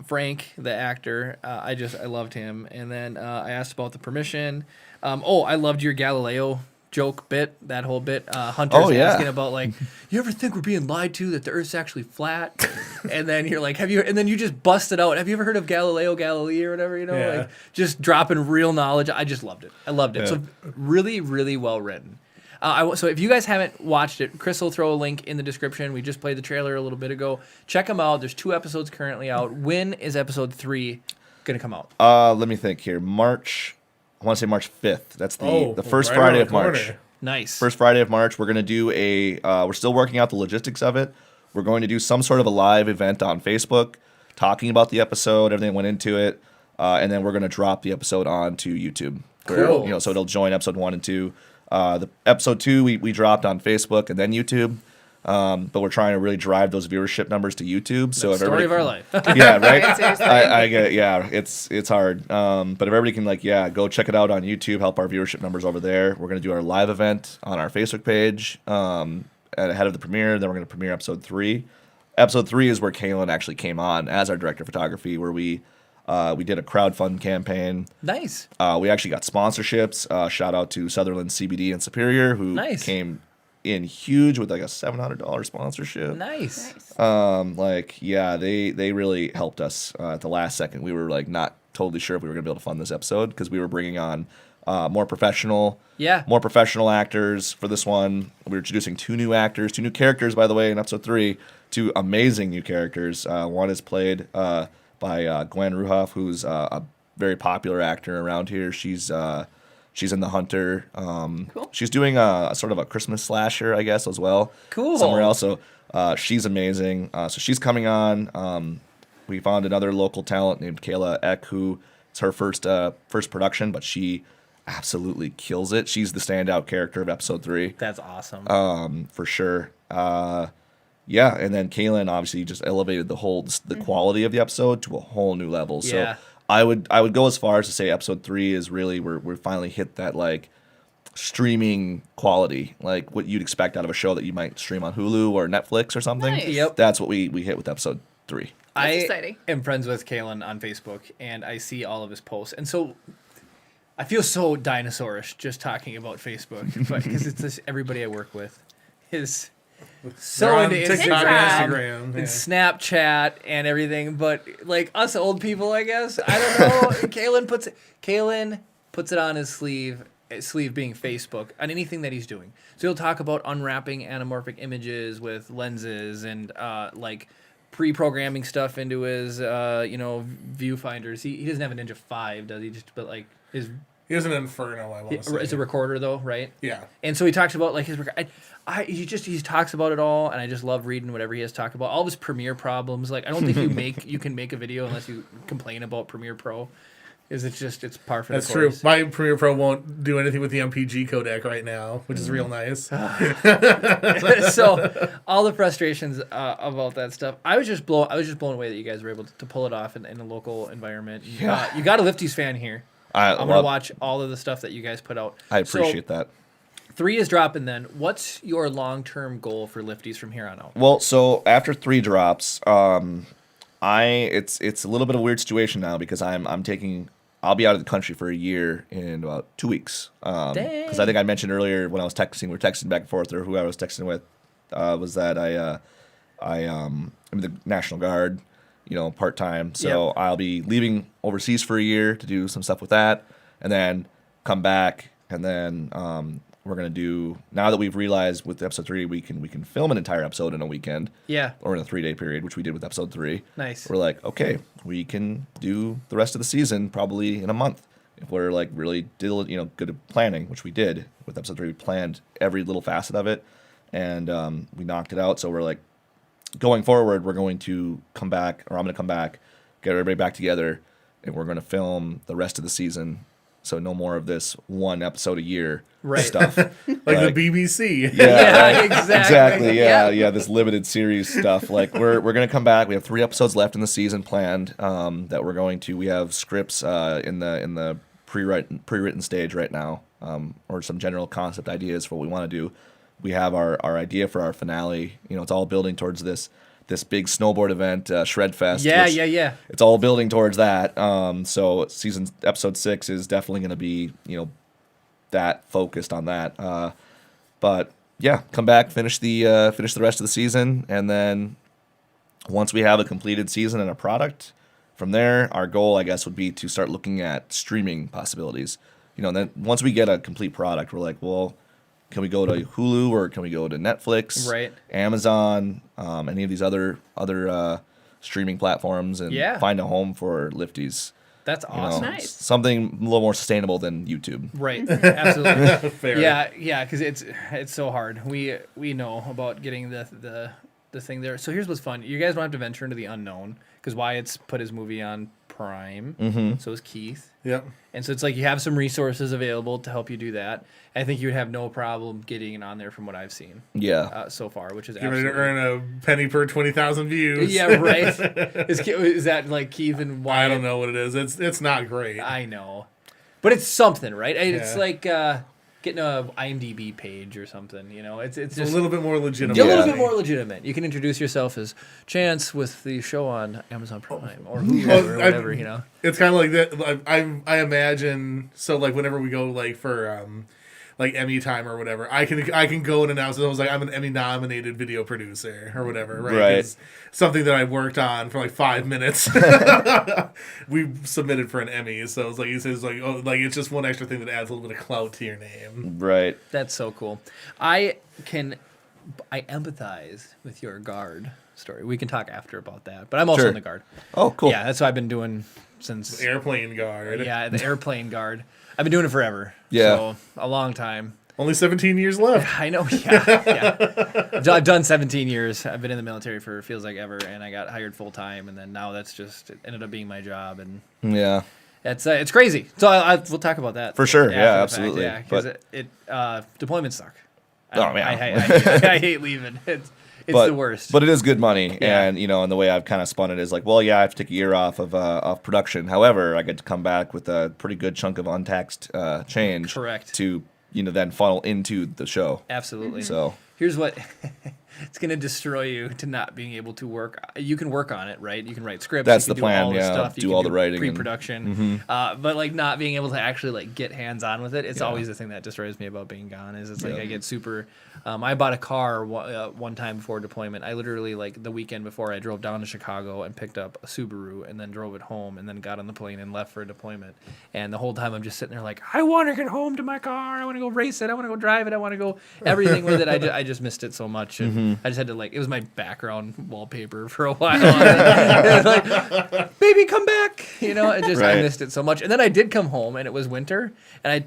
Frank, the actor, I loved him, and then I asked about the permission. I loved your Galileo joke bit, that whole bit. Hunter's asking about like, you ever think we're being lied to that the Earth's actually flat? And then you're like, and then you just bust it out. Have you ever heard of Galileo Galilei or whatever? Yeah. Like just dropping real knowledge. I just loved it. I loved it. Yeah. So really, really well written. So if you guys haven't watched it, Chris will throw a link in the description. We just played the trailer a little bit ago. Check them out. There's 2 episodes currently out. When is episode 3 going to come out? Let me think here. March. I want to say March 5th. That's the first right Friday around of the corner. March. Nice. First Friday of March, we're going to do we're still working out the logistics of it. We're going to do some sort of a live event on Facebook talking about the episode, everything that went into it, and then we're going to drop the episode onto YouTube. Cool. So it'll join episode 1 and 2. The episode 2 we dropped on Facebook and then YouTube. But we're trying to really drive those viewership numbers to YouTube. So if Story everybody of our life. yeah, right. Seriously. I get it. Yeah, it's hard. But if everybody can go check it out on YouTube, help our viewership numbers over there. We're gonna do our live event on our Facebook page ahead of the premiere. Then we're gonna premiere episode 3. Episode 3 is where Kaylin actually came on as our director of photography, where we did a crowdfund campaign. Nice. We actually got sponsorships. Shout out to Sutherland CBD in Superior, who Nice. came in huge with like a $700 sponsorship. Nice. They really helped us at the last second. We were like not totally sure if we were gonna be able to fund this episode because we were bringing on more professional actors for this one. We were introducing 2 new characters, by the way, in episode 3. 2 amazing new characters. One is played by Gwen Ruhoff, who's a very popular actor around here. She's in The Hunter. Cool. She's doing a sort of a Christmas slasher, I guess, as well. Cool. Somewhere else. So she's amazing. So she's coming on. We found another local talent named Kayla Eck, who it's her first production, but she absolutely kills it. She's the standout character of episode 3. That's awesome. For sure. And then Kaylin obviously just elevated the quality of the episode to a whole new level. So Yeah. I would go as far as to say episode 3 is really we finally hit that like streaming quality, like what you'd expect out of a show that you might stream on Hulu or Netflix or something. Nice. Yep. That's what we hit with episode 3. I exciting. am friends with Kalen on Facebook, and I see all of his posts, and so I feel so dinosaurish just talking about Facebook, but because it's just everybody I work with is so They're on into TikTok Instagram, and Instagram, and yeah. Snapchat and everything. But like us old people, I guess I don't know. Kalen puts it on his sleeve. Sleeve being Facebook on anything that he's doing. So he'll talk about unwrapping anamorphic images with lenses and like pre-programming stuff into his viewfinders. He doesn't have a Ninja 5, does he? But like his He has an Inferno, I want to say. it's a recorder though, right? Yeah. And so he talks about like his he talks about it all, and I just love reading whatever he has to talk about. All of his Premiere problems. Like I don't think you can make a video unless you complain about Premiere Pro. It's par for That's the true. course. My Premiere Pro won't do anything with the MPG codec right now, which is real nice. So all the frustrations about that stuff. I was just blown away that you guys were able to pull it off in a local environment. Yeah. You got a Lifties fan here. I'm gonna watch all of the stuff that you guys put out. I appreciate that. 3 is dropping then. What's your long-term goal for Lifties from here on out? Well, so after 3 drops, it's a little bit of a weird situation now because I'll be out of the country for a year in about 2 weeks. Because I think I mentioned earlier when I was texting, we were texting back and forth, or who I was texting with, was that I'm in the National Guard, part time. So Yep. I'll be leaving overseas for a year to do some stuff with that, and then come back, and then we're gonna do, now that we've realized with episode 3 we can film an entire episode in a weekend. Yeah. Or in a 3-day period, which we did with episode 3. Nice. We're like, okay, we can do the rest of the season probably in a month if we're like really good at planning, which we did with episode 3. We planned every little facet of it, and we knocked it out. So we're like, going forward, we're going to come back, or I'm going to come back, get everybody back together, and we're going to film the rest of the season. So no more of this 1 episode a year stuff. Like the BBC. Yeah, exactly. Exactly. Yeah. This limited series stuff. Like we're gonna come back. We have 3 episodes left in the season planned. That we're going to. We have scripts in the pre-written stage right now, or some general concept ideas for what we want to do. We have our idea for our finale. It's all building towards this big snowboard event, Shred Fest. Yeah. It's all building towards that. So episode 6 is definitely going to be, that focused on that. But yeah, come back, finish the rest of the season, and then once we have a completed season and a product, from there, our goal, I guess, would be to start looking at streaming possibilities. And then once we get a complete product, we're like, well, can we go to Hulu or can we go to Netflix, Right. Amazon, any of these other streaming platforms, and Yeah. find a home for Lifties. That's You know, awesome. Nice. something a little more sustainable than YouTube. Right. Absolutely. Fair. Yeah, because it's so hard. We know about getting the thing there. So here's what's fun. You guys don't have to venture into the unknown because Wyatt's put his movie on Prime. Mm-hmm. So is Keith. Yep. And so it's like you have some resources available to help you do that. I think you would have no problem getting it on there from what I've seen Yeah. so far, which is You're ready absolutely... to earn a penny per 20,000 views. Yeah, right. Is that like Keith and Wyatt? I don't know what it is. It's not great. I know. But it's something, right? It's Yeah. like getting a IMDb page or something, you know? It's It's just a little bit more legitimate. a little Yeah. bit more legitimate. You can introduce yourself as Chance with the show on Amazon Prime or Hulu or whatever, you know? It's kind of like that. Like, I imagine. So like whenever we go like for like Emmy time or whatever, I can go and announce it. I was like, I'm an Emmy nominated video producer or whatever, right? Right. 'Cause something that I worked on for like 5 minutes. We submitted for an Emmy, so it's like he says like, oh, like it's just one extra thing that adds a little bit of clout to your name. Right. That's so cool. I empathize with your guard story. We can talk after about that. But I'm also Sure. in the guard. Oh, cool. Yeah, that's what I've been doing since... Airplane guard. Yeah, the airplane guard. I've been doing it forever. Yeah. So, a long time. Only 17 years left. I know, yeah. I've done 17 years. I've been in the military for feels like ever, and I got hired full time, and then now that's just it ended up being my job, and Yeah. it's crazy. So we'll talk about that For sure. after Yeah, the fact, absolutely. Yeah, because But- deployments suck. Oh, man. I hate leaving. It's the worst. But it is good money, Yeah. and and the way I've kind of spun it is like, well, yeah, I have to take a year off of production. However, I get to come back with a pretty good chunk of untaxed change. Correct. To then funnel into the show. Absolutely. So Here's what it's going to destroy you to not being able to work. You can work on it, right? You can write scripts. That's you can the plan, Do all the yeah. stuff. Do you all can the writing and- pre-production. But like not being able to actually like get hands on with it. It's Yeah. always the thing that destroys me about being gone. Is it's like Yeah. I get super. I bought a car one time before deployment. I literally like the weekend before I drove down to Chicago and picked up a Subaru and then drove it home and then got on the plane and left for deployment. And the whole time I'm just sitting there like, I want to get home to my car. I want to go race it. I want to go drive it. I want to go everything with it. I just missed it so much. And I just had to like, it was my background wallpaper for a while. It was like, baby, come back. I Right. missed it so much. And then I did come home and it was winter and I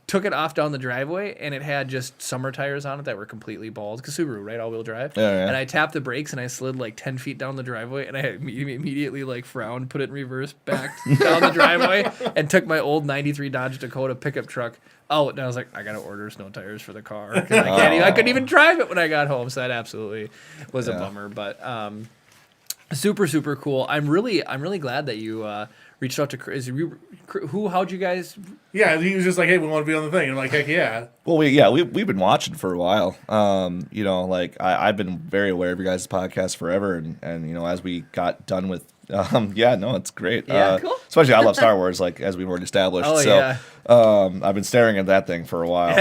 took it off down the driveway and it had just summer tires on it that were completely bald because Subaru, right? All wheel drive. Yeah. And I tapped the brakes and I slid like 10 feet down the driveway and I immediately like frowned, put it in reverse, backed down the driveway and took my old 93 Dodge Dakota pickup truck out. And I was like, I got to order snow tires for the car. 'Cause I couldn't even drive it when I got home. So that absolutely was a Yeah. bummer. But super, super cool. I'm really glad that you reached out to Chris. How'd you guys? Yeah, he was just like, hey, we want to be on the thing. And I'm like, heck yeah. Well, we've been watching for a while. Like I've been very aware of your guys' podcast forever, and as we got done with, it's great. Yeah, cool. Especially I love Star Wars, like as we were established. Oh, so, yeah. I've been staring at that thing for a while.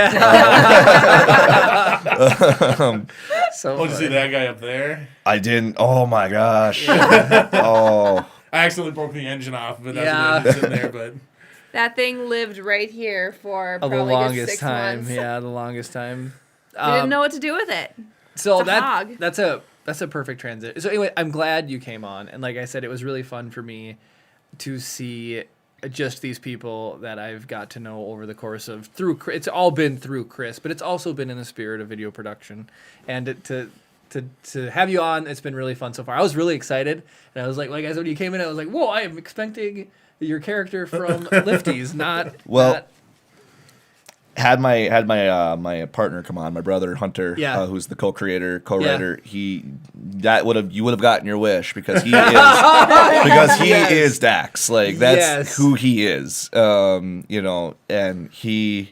So Oh, did you see that guy up there? I didn't. Oh my gosh. Oh. I accidentally broke the engine off, but that's Yeah. what was sitting there. But That thing lived right here for the probably a good longest 6 time. months. Yeah, the longest time. We didn't know what to do with it. So It's a hog. that's a perfect transition. So anyway, I'm glad you came on, and like I said, it was really fun for me to see just these people that I've got to know over the course of through. It's all been through Chris, but it's also been in the spirit of video production, and to have you on, it's been really fun so far. I was really excited, and I was like I said, when you came in, I was like, whoa, I am expecting your character from Lifties, not Well, not- had my partner come on, my brother Hunter, Yeah. who's the co-writer. You would have gotten your wish because he is Yes. is Dax. Like that's Yes. who he is. And he's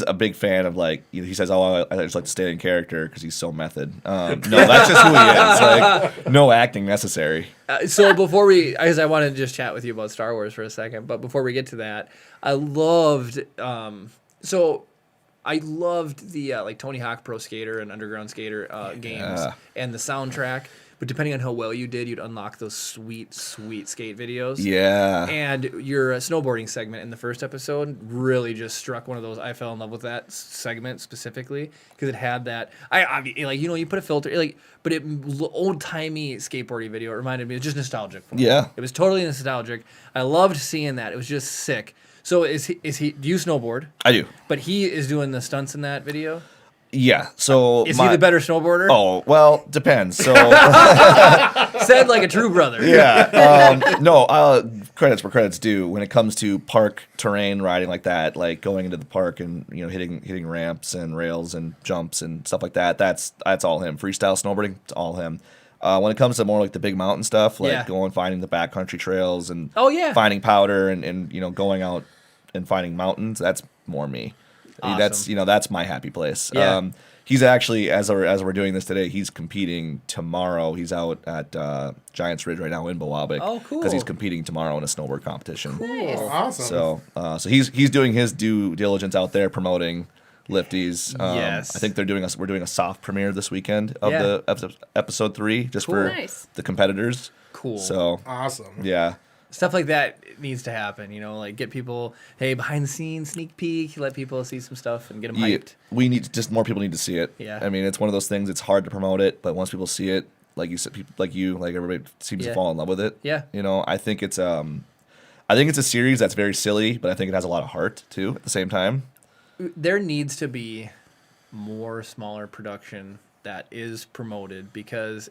a big fan of he says, "Oh, I just like to stay in character because he's so method." No, that's just who he is. Like no acting necessary. So before because I wanted to just chat with you about Star Wars for a second, but before we get to that, I loved the like Tony Hawk Pro Skater and Underground Skater games Yeah. and the soundtrack. but depending on how well you did, you'd unlock those sweet skate videos. Yeah. And your snowboarding segment in the first episode really just struck one of those. I fell in love with that segment specifically because it had that. You put a filter, but old timey skateboarding video. It reminded me. It was just nostalgic for me. Yeah. It was totally nostalgic. I loved seeing that. It was just sick. So is he? Do you snowboard? I do. But he is doing the stunts in that video. Yeah. So Is he the better snowboarder? Oh, well, depends. So Said like a true brother. yeah. Credits where credits due. When it comes to park terrain riding like that, like going into the park and hitting ramps and rails and jumps and stuff like that, that's all him. Freestyle snowboarding, it's all him. When it comes to more like the big mountain stuff, like going finding the backcountry trails and finding powder and going out and finding mountains, that's more me. Awesome. That's my happy place. Yeah. He's actually, as we're doing this today, he's competing tomorrow. He's out at Giants Ridge right now in Bowabic. Oh, cool. Because he's competing tomorrow in a snowboard competition. Nice. Awesome. So he's doing his due diligence out there promoting Lifties. Yes. I think we're doing a soft premiere this weekend of the episode 3 just for the competitors. Cool. So Awesome. yeah. Stuff like that needs to happen, like get people, hey, behind the scenes, sneak peek, let people see some stuff and get them hyped. More people need to see it. Yeah. I mean, it's one of those things, it's hard to promote it, but once people see it, like you said, people like everybody seems to fall in love with it. Yeah. I think it's a series that's very silly, but I think it has a lot of heart too at the same time. There needs to be more smaller production that is promoted because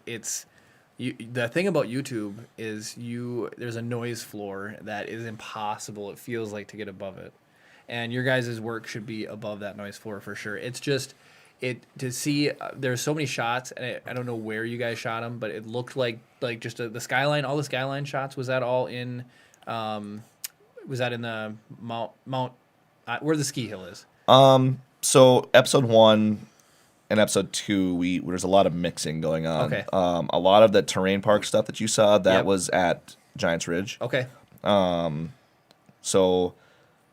the thing about YouTube is there's a noise floor that is impossible, it feels like, to get above it. And your guys' work should be above that noise floor for sure. It's just, to see, there's so many shots, and I don't know where you guys shot them, but it looked like just the skyline, all the skyline shots, was that all in, was that in the Mount where the ski hill is? So episode 1 and episode 2, there's a lot of mixing going on. Okay. A lot of the terrain park stuff that you saw, that was at Giants Ridge. Okay. So,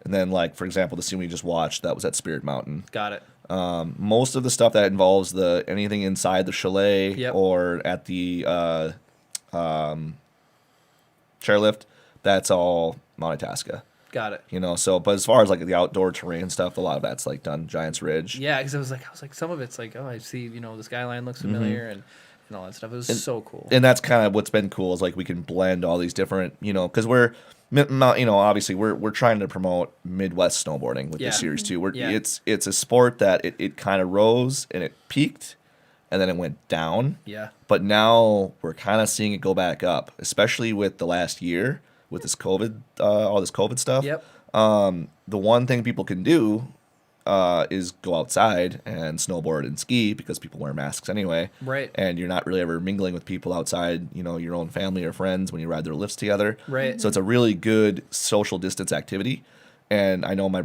and then for example, the scene we just watched, that was at Spirit Mountain. Got it. Most of the stuff that involves anything inside the chalet or at the chairlift, that's all Mount Itasca. Got it. But as far as the outdoor terrain stuff, a lot of that's done Giants Ridge. Yeah, because I was like, some of it's I see, the skyline looks familiar and all that stuff. It was so cool. And that's kind of what's been cool is we can blend all these different, because we're, obviously we're trying to promote Midwest snowboarding with this series too. It's a sport that it kind of rose and it peaked and then it went down. Yeah. But now we're kind of seeing it go back up, especially with the last year with this COVID, all this COVID stuff. Yep. The one thing people can do is go outside and snowboard and ski because people wear masks anyway. Right. And you're not really ever mingling with people outside, your own family or friends when you ride their lifts together. Right. So it's a really good social distance activity. And I know my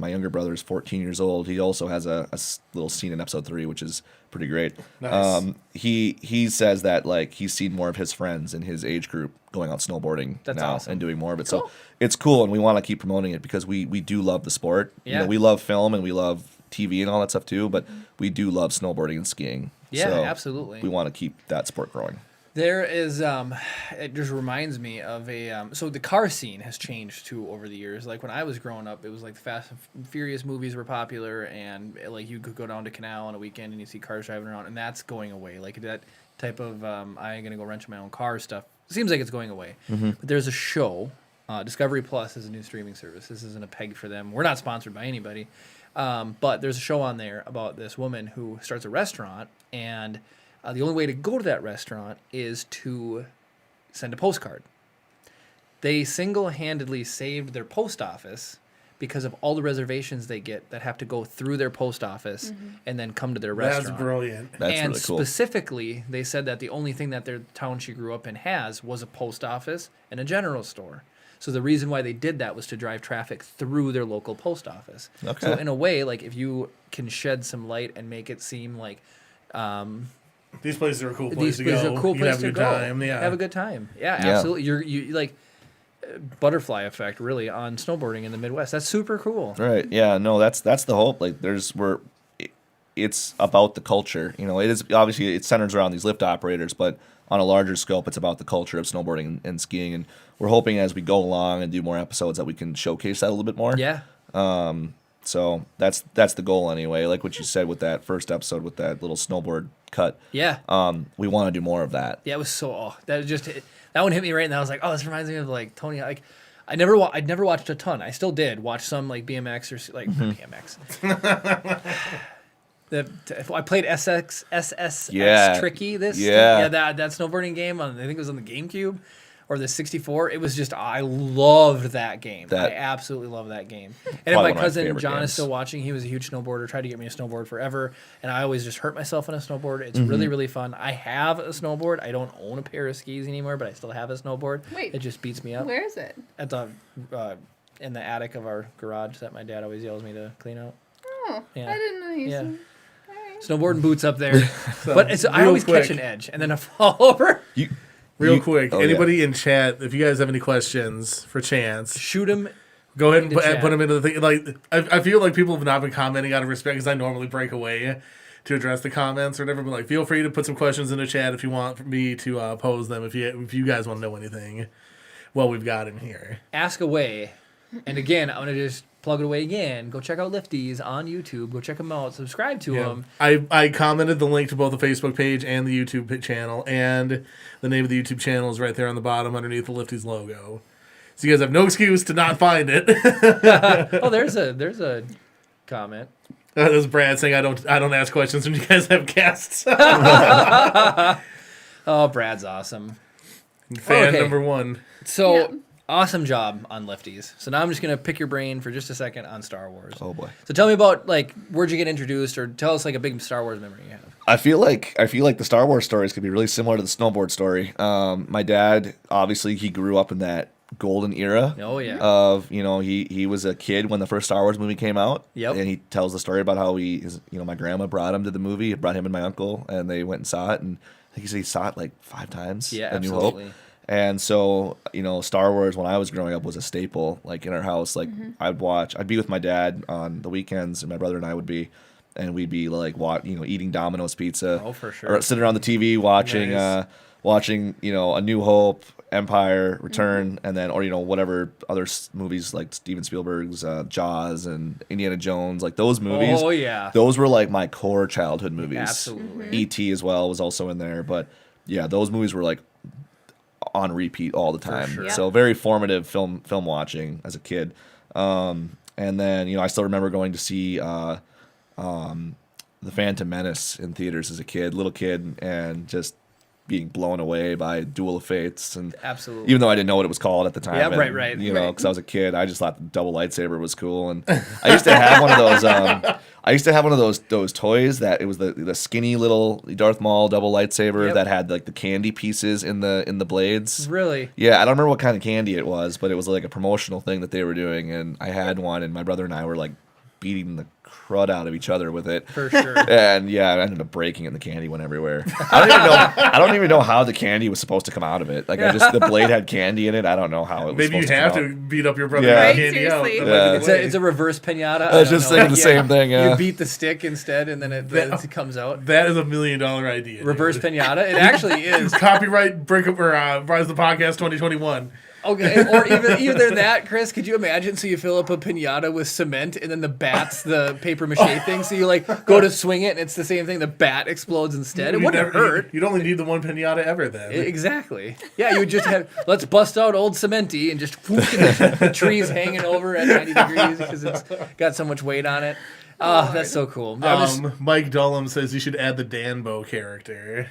younger brother is 14 years old. He also has a little scene in episode 3, which is pretty great. Nice. He says that he's seen more of his friends in his age group going out snowboarding now awesome. and doing more of it. Cool. So it's cool, and we want to keep promoting it because we do love the sport. Yeah. We love film and we love TV and all that stuff too, but we do love snowboarding and skiing. Yeah, so absolutely. We want to keep that sport growing. There is, it just reminds me of so the car scene has changed too over the years. When I was growing up, it was the Fast and Furious movies were popular, and you could go down to Canal on a weekend and you see cars driving around, and that's going away. That type of, I ain't gonna go rent my own car stuff seems like it's going away. Mm-hmm. But there's a show, Discovery Plus is a new streaming service. This isn't a peg for them. We're not sponsored by anybody. But there's a show on there about this woman who starts a restaurant, and the only way to go to that restaurant is to send a postcard. They single-handedly saved their post office because of all the reservations they get that have to go through their post office and then come to their restaurant. That's brilliant. That's and really cool. specifically, they said that the only thing that their town she grew up in has was a post office and a general store. So the reason why they did that was to drive traffic through their local post office. Okay. So in a way, if you can shed some light and make it seem like These places are a cool place these to places go. are a cool You place have a to good go. time. Yeah. Have a good time. Yeah, Yeah. absolutely. You butterfly effect really on snowboarding in the Midwest. That's super cool. Right. Yeah. No. That's the hope. It's about the culture. It is obviously it centers around these lift operators, but on a larger scope, it's about the culture of snowboarding and skiing. And we're hoping as we go along and do more episodes that we can showcase that a little bit more. Yeah. So that's the goal anyway. Like what you said with that first episode with that little snowboard cut. Yeah. We want to do more of that. Yeah, it was that one hit me right, and I was like, oh, this reminds me of like Tony. Like, I'd never watched a ton. I still did watch some like BMX or like BMX. I played SSX Tricky. That snowboarding game I think it was on the GameCube or the 64. It was just I loved that game. I absolutely love that game. And my cousin John is still watching. He was a huge snowboarder. Tried to get me a snowboard forever, and I always just hurt myself on a snowboard. It's really really fun. I have a snowboard. I don't own a pair of skis anymore, but I still have a snowboard. Wait, it just beats me up. Where is it? At the in the attic of our garage that my dad always yells me to clean out. Oh, Yeah. I didn't know you Yeah. said. Snowboarding boots up there, but I always catch an edge and then I fall over. Real quick, anybody in chat, if you guys have any questions for Chance, Shoot him. go ahead and put them into the thing. Like, I feel like people have not been commenting out of respect because I normally break away to address the comments or whatever. But like, feel free to put some questions in the chat if you want me to pose them. If you guys want to know anything, well, we've got in here. Ask away, and again, I'm gonna just plug it away again. Go check out Lifties on YouTube. Go check them out. Subscribe to them. I commented the link to both the Facebook page and the YouTube channel, and the name of the YouTube channel is right there on the bottom underneath the Lifties logo. So you guys have no excuse to not find it. Oh, there's a comment. That's Brad saying I don't ask questions when you guys have guests. Oh, Brad's awesome. Fan number one. So awesome job on Lifties. So now I'm just gonna pick your brain for just a second on Star Wars. Oh boy. So tell me about like where'd you get introduced, or tell us like a big Star Wars memory you have. I feel like the Star Wars stories could be really similar to the snowboard story. My dad, obviously, he grew up in that golden era. Oh yeah. Of he was a kid when the first Star Wars movie came out. Yep. And he tells the story about how my grandma brought him to the movie. It brought him and my uncle, and they went and saw it. And I think he said he saw it like 5 times. Yeah, A New absolutely. Hope. And so, Star Wars when I was growing up was a staple, like in our house. Like I'd be with my dad on the weekends, and my brother and I would be, and we'd be like, eating Domino's pizza. Oh, for sure. Or sitting around the TV watching, A New Hope, Empire, Return, and then, whatever other movies like Steven Spielberg's Jaws and Indiana Jones, like those movies. Oh yeah. Those were like my core childhood movies. Absolutely. E.T. as well was also in there, but yeah, those movies were like on repeat all the time. sure. So very formative film watching as a kid. And then, I still remember going to see The Phantom Menace in theaters as a little kid, and just being blown away by Duel of Fates, and Absolutely. even though I didn't know what it was called at the time, Yeah, and, right. because I was a kid, I just thought the double lightsaber was cool, and I used to have one of those. I used to have one of those toys that it was the skinny little Darth Maul double lightsaber that had like the candy pieces in the blades. Really? Yeah, I don't remember what kind of candy it was, but it was like a promotional thing that they were doing, and I had one, and my brother and I were like beating the crud out of each other with it. For sure. And yeah, I ended up breaking it, and the candy went everywhere. I don't even know how the candy was supposed to come out of it. Like the blade had candy in it. I don't know how it was Maybe you supposed have to to beat up your brother Yeah. with candy out. Seriously. Yeah. It's a reverse pinata. I was just thinking the same thing, yeah. You beat the stick instead, and then it comes out. That is $1 million idea. Reverse dude. pinata. It actually is. Copyright breakup or Rise of the Podcast 2021. Okay, or either that, Chris. Could you imagine? So you fill up a pinata with cement, and then the bat's the paper mache thing. So you like go to swing it, and it's the same thing. The bat explodes instead. It wouldn't hurt. You'd only need the one pinata ever then. Exactly. Yeah, you would just have let's bust out old Cementi and just whoop, and the tree's hanging over at 90 degrees because it's got so much weight on it. Oh, that's so cool. Mike Dullum says you should add the Danbo character.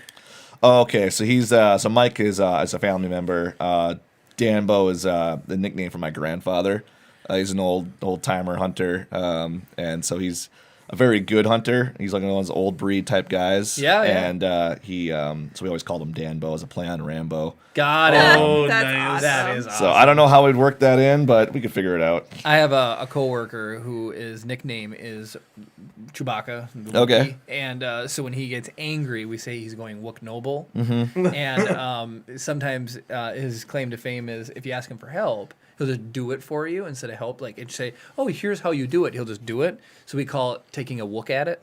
Oh, okay, so he's Mike is a family member. Danbo is the nickname for my grandfather. He's an old timer hunter, and so he's a very good hunter. He's like one of those old breed type guys. Yeah. And so we always called him Danbo as a play on Rambo. Got it. Oh, That's nice. awesome. That is awesome. So I don't know how we'd work that in, but we could figure it out. I have a coworker whose nickname is Chewbacca. the Okay. Wookiee. And so when he gets angry, we say he's going Wook Noble. Mm-hmm. And sometimes his claim to fame is if you ask him for help, he'll just do it for you instead of help. Like, and say, oh, here's how you do it. He'll just do it. So we call it taking a look at it.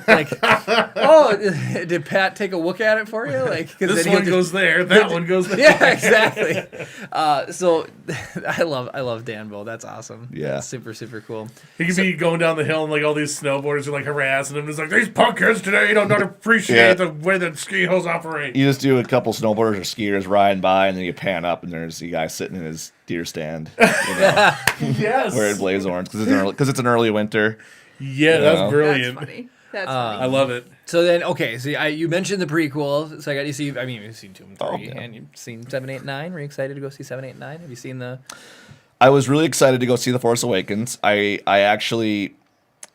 Like, oh, did Pat take a look at it for you? Like, 'cause This then he'll one goes there. That one goes there. Yeah, exactly. So I love Danville. That's awesome. Yeah. That's super, super cool. He could be going down the hill and like all these snowboarders are like harassing him. It's like, these punk kids today don't appreciate the way that ski hills operate. You just do a couple snowboarders or skiers riding by, and then you pan up, and there's the guy sitting in his deer stand, Yes. wearing blaze orange because it's an early winter. Yeah, that's brilliant. That's funny. That's funny. I love it. So then, okay, so you mentioned the prequel. So I got to see, I mean, you've seen 2 and 3, yeah. and you've seen 7, 8, 9. Were you excited to go see 7, 8, 9? Have you seen the... I was really excited to go see The Force Awakens. I actually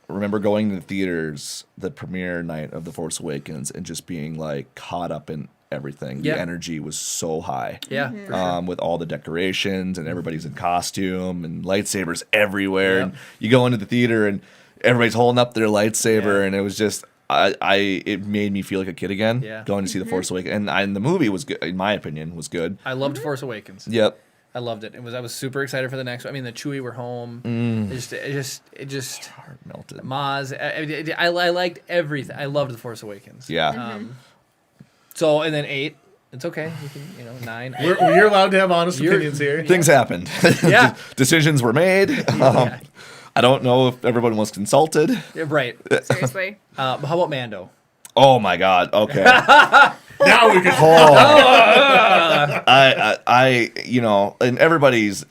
remember going to the theaters the premiere night of The Force Awakens and just being like caught up in everything. Yeah. The energy was so high. Yeah, for sure. With all the decorations and everybody's in costume and lightsabers everywhere. Yeah. And you go into the theater and everybody's holding up their lightsaber, Yeah. and it was just it made me feel like a kid again. Yeah. Going to see The Force Awakens, and the movie was good, in my opinion, was good. I loved Force Awakens. Yep. I loved it. I was super excited for the next one. I mean, the Chewie were home. It just Heart melted. Maz. I liked everything. I loved The Force Awakens. Yeah. So, and then 8. It's okay. You can, 9. You're allowed to have honest You're- opinions here. Things happened. Yeah. Decisions were made. I don't know if everyone was consulted. Yeah, right. Seriously. How about Mando? Oh my God. Okay. Now we can. I and everybody's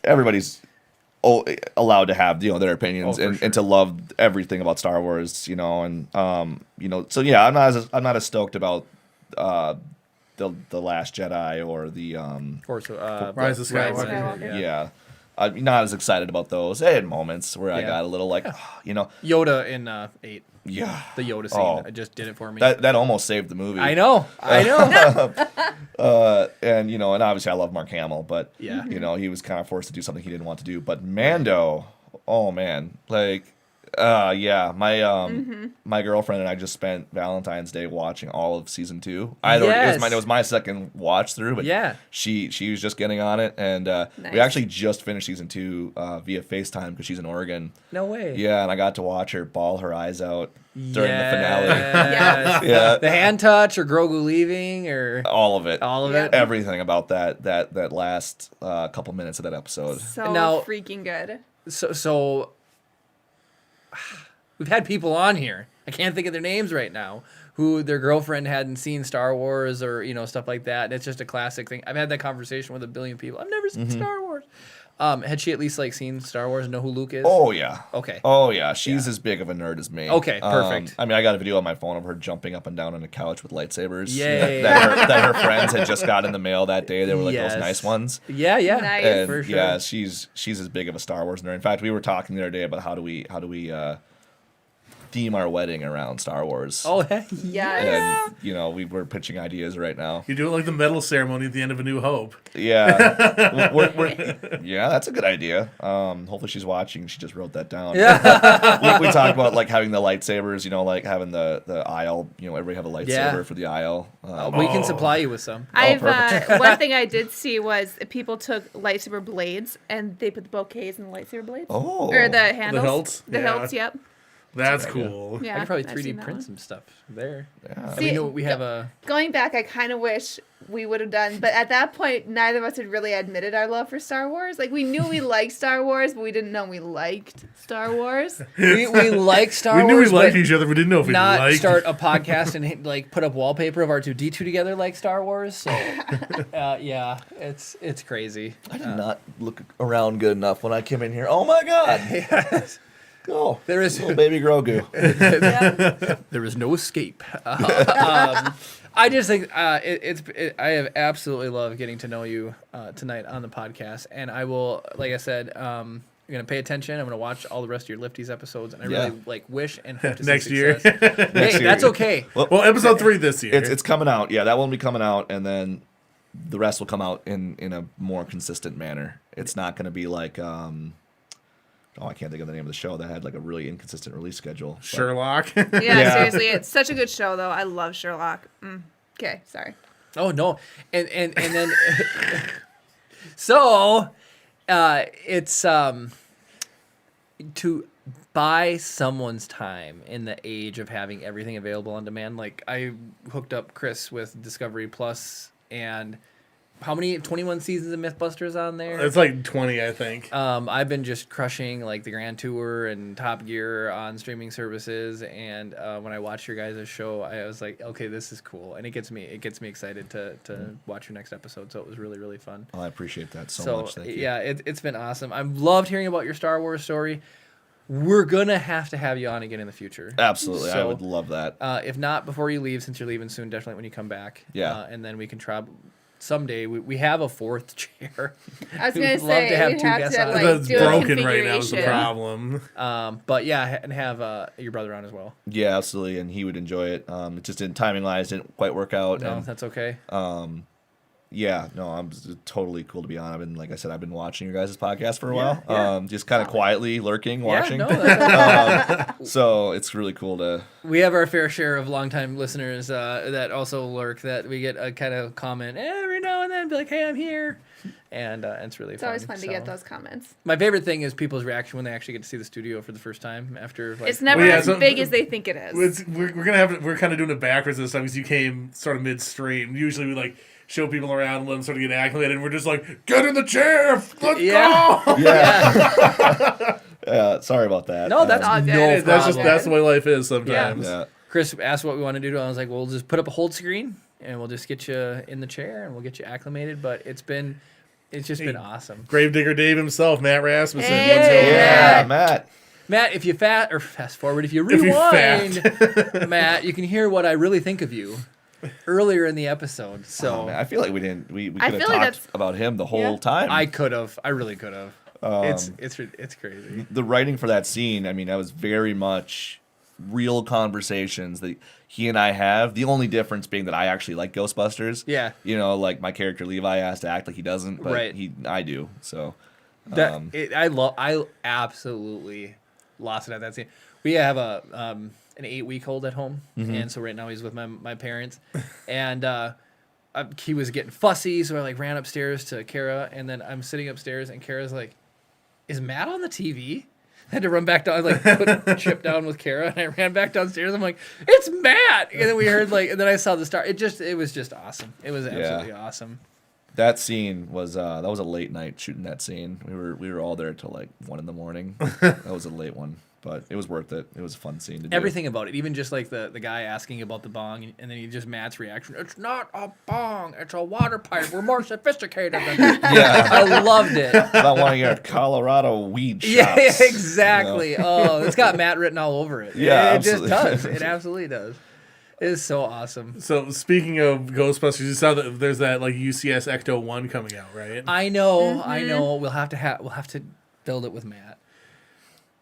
allowed to have their opinions and to love everything about Star Wars, and so yeah, I'm not as stoked about the Last Jedi or the Force, Rise of Skywalker. yeah. I'm not as excited about those. They had moments where I got a little like, Yoda in 8. yeah. The Yoda scene. Oh. It just did it for me. That almost saved the movie. I know. And and obviously I love Mark Hamill, but Yeah. he was kind of forced to do something he didn't want to do. But Mando, oh man, like, yeah, my girlfriend and I just spent Valentine's Day watching all of season 2. It was my second watch through, but Yeah. she was just getting on it, and Nice. we actually just finished season 2 via FaceTime because she's in Oregon. No way. Yeah, and I got to watch her bawl her eyes out during the finale. Yes. Yeah, The hand touch or Grogu leaving or all of it. all of Yeah. it. Everything about that last couple minutes of that episode. So Now- freaking good. So we've had people on here. I can't think of their names right now. Who their girlfriend hadn't seen Star Wars or stuff like that. And it's just a classic thing. I've had that conversation with a billion people. I've never seen Star Wars. Had she at least seen Star Wars and know who Luke is? Oh yeah. Okay. Oh yeah. She's as big of a nerd as me. Okay, perfect. I mean, I got a video on my phone of her jumping up and down on a couch with lightsabers. Yay. That her friends had just got in the mail that day. They were like Yes. those nice ones. Yeah. Nice. And for sure. yeah, she's as big of a Star Wars nerd. In fact, we were talking the other day about how do we theme our wedding around Star Wars. Oh, heck Yes. And we were pitching ideas right now. You do it like the medal ceremony at the end of A New Hope. Yeah, yeah, that's a good idea. Hopefully she's watching. She just wrote that down. Yeah. we talked about like having the lightsabers. Like having the aisle. Everybody have a lightsaber Yeah. for the aisle. We can supply you with some. I've perfect. one thing I did see was people took lightsaber blades and they put the bouquets in the lightsaber blades. Oh. Or the handles. hilts? The Yeah. hilts, yep. That's cool. Yeah. I could probably I've 3D seen that print one. some stuff there. Yeah. See, we have a. Going back, I kind of wish we would have done, but at that point, neither of us had really admitted our love for Star Wars. Like, we knew we liked Star Wars, but we didn't know we liked Star Wars. We like Star We Wars. knew we liked but each other. We didn't know if we not liked. start a podcast and like put up wallpaper of R2D2 together like Star Wars. So, yeah, it's crazy. I did not look around good enough when I came in here. Oh my god! Oh, There is little baby Grogu. there is no escape. I just think I have absolutely loved getting to know you tonight on the podcast, and I will, like I said, I'm gonna pay attention. I'm gonna watch all the rest of your Lifties episodes, and I Yeah. really wish and hope to see Next year. success. Hey, year. that's okay. Well, episode 3 this year. It's coming out. Yeah, that one will be coming out, and then the rest will come out in a more consistent manner. It's not going to be like I can't think of the name of the show that had like a really inconsistent release schedule. But- Sherlock. Yeah, seriously, it's such a good show, though. I love Sherlock. Okay, sorry. Oh no, and then so It's to buy someone's time in the age of having everything available on demand. Like I hooked up Chris with Discovery Plus, and how many 21 seasons of Mythbusters on there? It's like 20, I think. I've been just crushing like the Grand Tour and Top Gear on streaming services, and when I watched your guys' show, I was like, okay, this is cool, and it gets me excited to watch your next episode. So it was really, really fun. Well, I appreciate that so much. Thank you. Yeah, it's been awesome. I've loved hearing about your Star Wars story. We're gonna have to have you on again in the future. Absolutely, I So, would love that. If not before you leave, since you're leaving soon, definitely when you come back. Yeah. And then we can try. Someday we have a fourth chair. I was We'd gonna love say to have we'd two have guests to on. like That's do a broken right now is the configuration. problem. But yeah, and have your brother on as well. Yeah, absolutely, and he would enjoy it. It just didn't timing wise didn't quite work out. No, and, that's okay. yeah, no, I'm totally cool to be on. Like I said, I've been watching your guys' podcast for a while. yeah. Just kind of quietly lurking, watching. Yeah, no, that's okay. So it's really cool to. We have our fair share of longtime listeners that also lurk. That we get a kind of comment every now and then, be like, "Hey, I'm here," and it's really It's fun. always fun to So, get those comments. My favorite thing is people's reaction when they actually get to see the studio for the first time after. Like, It's never Well, yeah, as so- big as they think it is. We're kind of doing it backwards this time because you came sort of midstream. Usually we like show people around and let them sort of get acclimated, and we're just like, get in the chair, let's Yeah. go. Yeah, sorry about that. No, that's all no good. problem. That's the way life is sometimes. Yeah. Chris asked what we want to do. I was like, "We'll just put up a hold screen and we'll just get you in the chair and we'll get you acclimated." But it's just been awesome. Gravedigger Dave himself, Matt Rasmussen. Hey. Let's go. Yeah, Matt. Matt, if you fast forward, if you If you rewind, Matt, you can hear what I really think of you earlier in the episode. So Oh, man, I feel like we didn't. We could I have feel like talked that's- about him the whole Yeah. time. I really could have. It's crazy. The writing for that scene, I mean, that was very much real conversations that he and I have. The only difference being that I actually like Ghostbusters. Yeah. You know, like my character Levi has to act like he doesn't, but Right. I do. So I absolutely lost it at that scene. We have an 8-week-old at home, and so right now he's with my parents, and he was getting fussy, so I like ran upstairs to Kara, and then I'm sitting upstairs, and Kara's like, "Is Matt on the TV?" I had to run back down, like put Chip down with Kara, and I ran back downstairs. I'm like, "It's Matt!" And then we heard and then I saw the star. It was just awesome. It was absolutely awesome. that scene was that was a late night shooting that scene. We were all there till like 1 a.m. That was a late one, but it was worth it. It was a fun scene to do. Everything about it, even just like the guy asking about the bong, and then Matt's reaction. It's not a bong, it's a water pipe. We're more sophisticated than that. Yeah. I loved it. About one of your Colorado weed shops. Yeah, exactly. Oh, it's got Matt written all over it. Yeah, it absolutely. just does. It absolutely does. It is so awesome. So speaking of Ghostbusters, you saw that there's that like UCS Ecto 1 coming out, right? I know. We'll have to build it with Matt.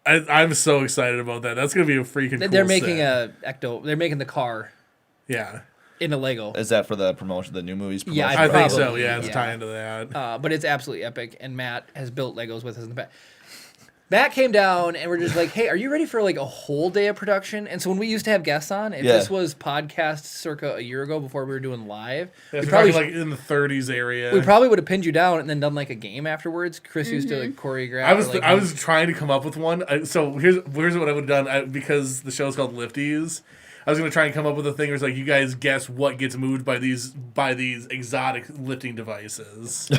I'm so excited about that. That's gonna be a freaking. They're cool making set. They're making the car Yeah, in a Lego. Is that for the promotion, the new movies? Yeah, promotion? I think so. Probably, Yeah, it's yeah. tie into that. But it's absolutely epic, and Matt has built Legos with us in the past. Matt came down, and we're just like, "Hey, are you ready for like a whole day of production?" And so when we used to have guests on, if Yeah. this was podcast circa a year ago before we were doing live, Yeah, we we're probably talking, like in the 30s area. would have pinned you down and then done like a game afterwards. Chris used to like choreograph. I was trying to come up with one. So here's what I would have done because the show's called Lifties. I was gonna try and come up with a thing where it's like you guys guess what gets moved by these exotic lifting devices.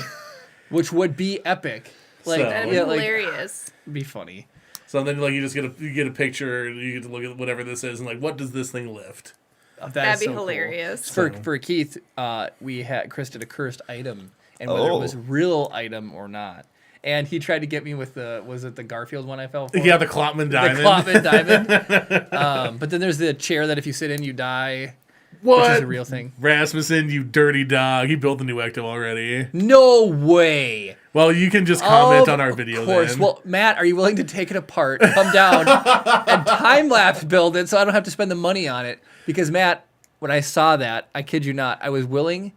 which would be epic. Like, So- That'd be yeah, like, hilarious. be funny. So then like you get a picture and you get to look at whatever this is and like what does this thing lift? That'd is be so cool. hilarious. For Keith, Chris did a cursed item, and whether it was real item or not, and he tried to get me with the Garfield one I fell for? Yeah, the Klopman diamond. The Klopman diamond. But then there's the chair that if you sit in, you die. What? Which is a real thing. Rasmussen, you dirty dog. He built the new Ecto already. No way. Well, you can just comment Of on our video course. then. Well, Matt, are you willing to take it apart, come down, and time-lapse build it so I don't have to spend the money on it? Because, Matt, when I saw that, I kid you not, I was willing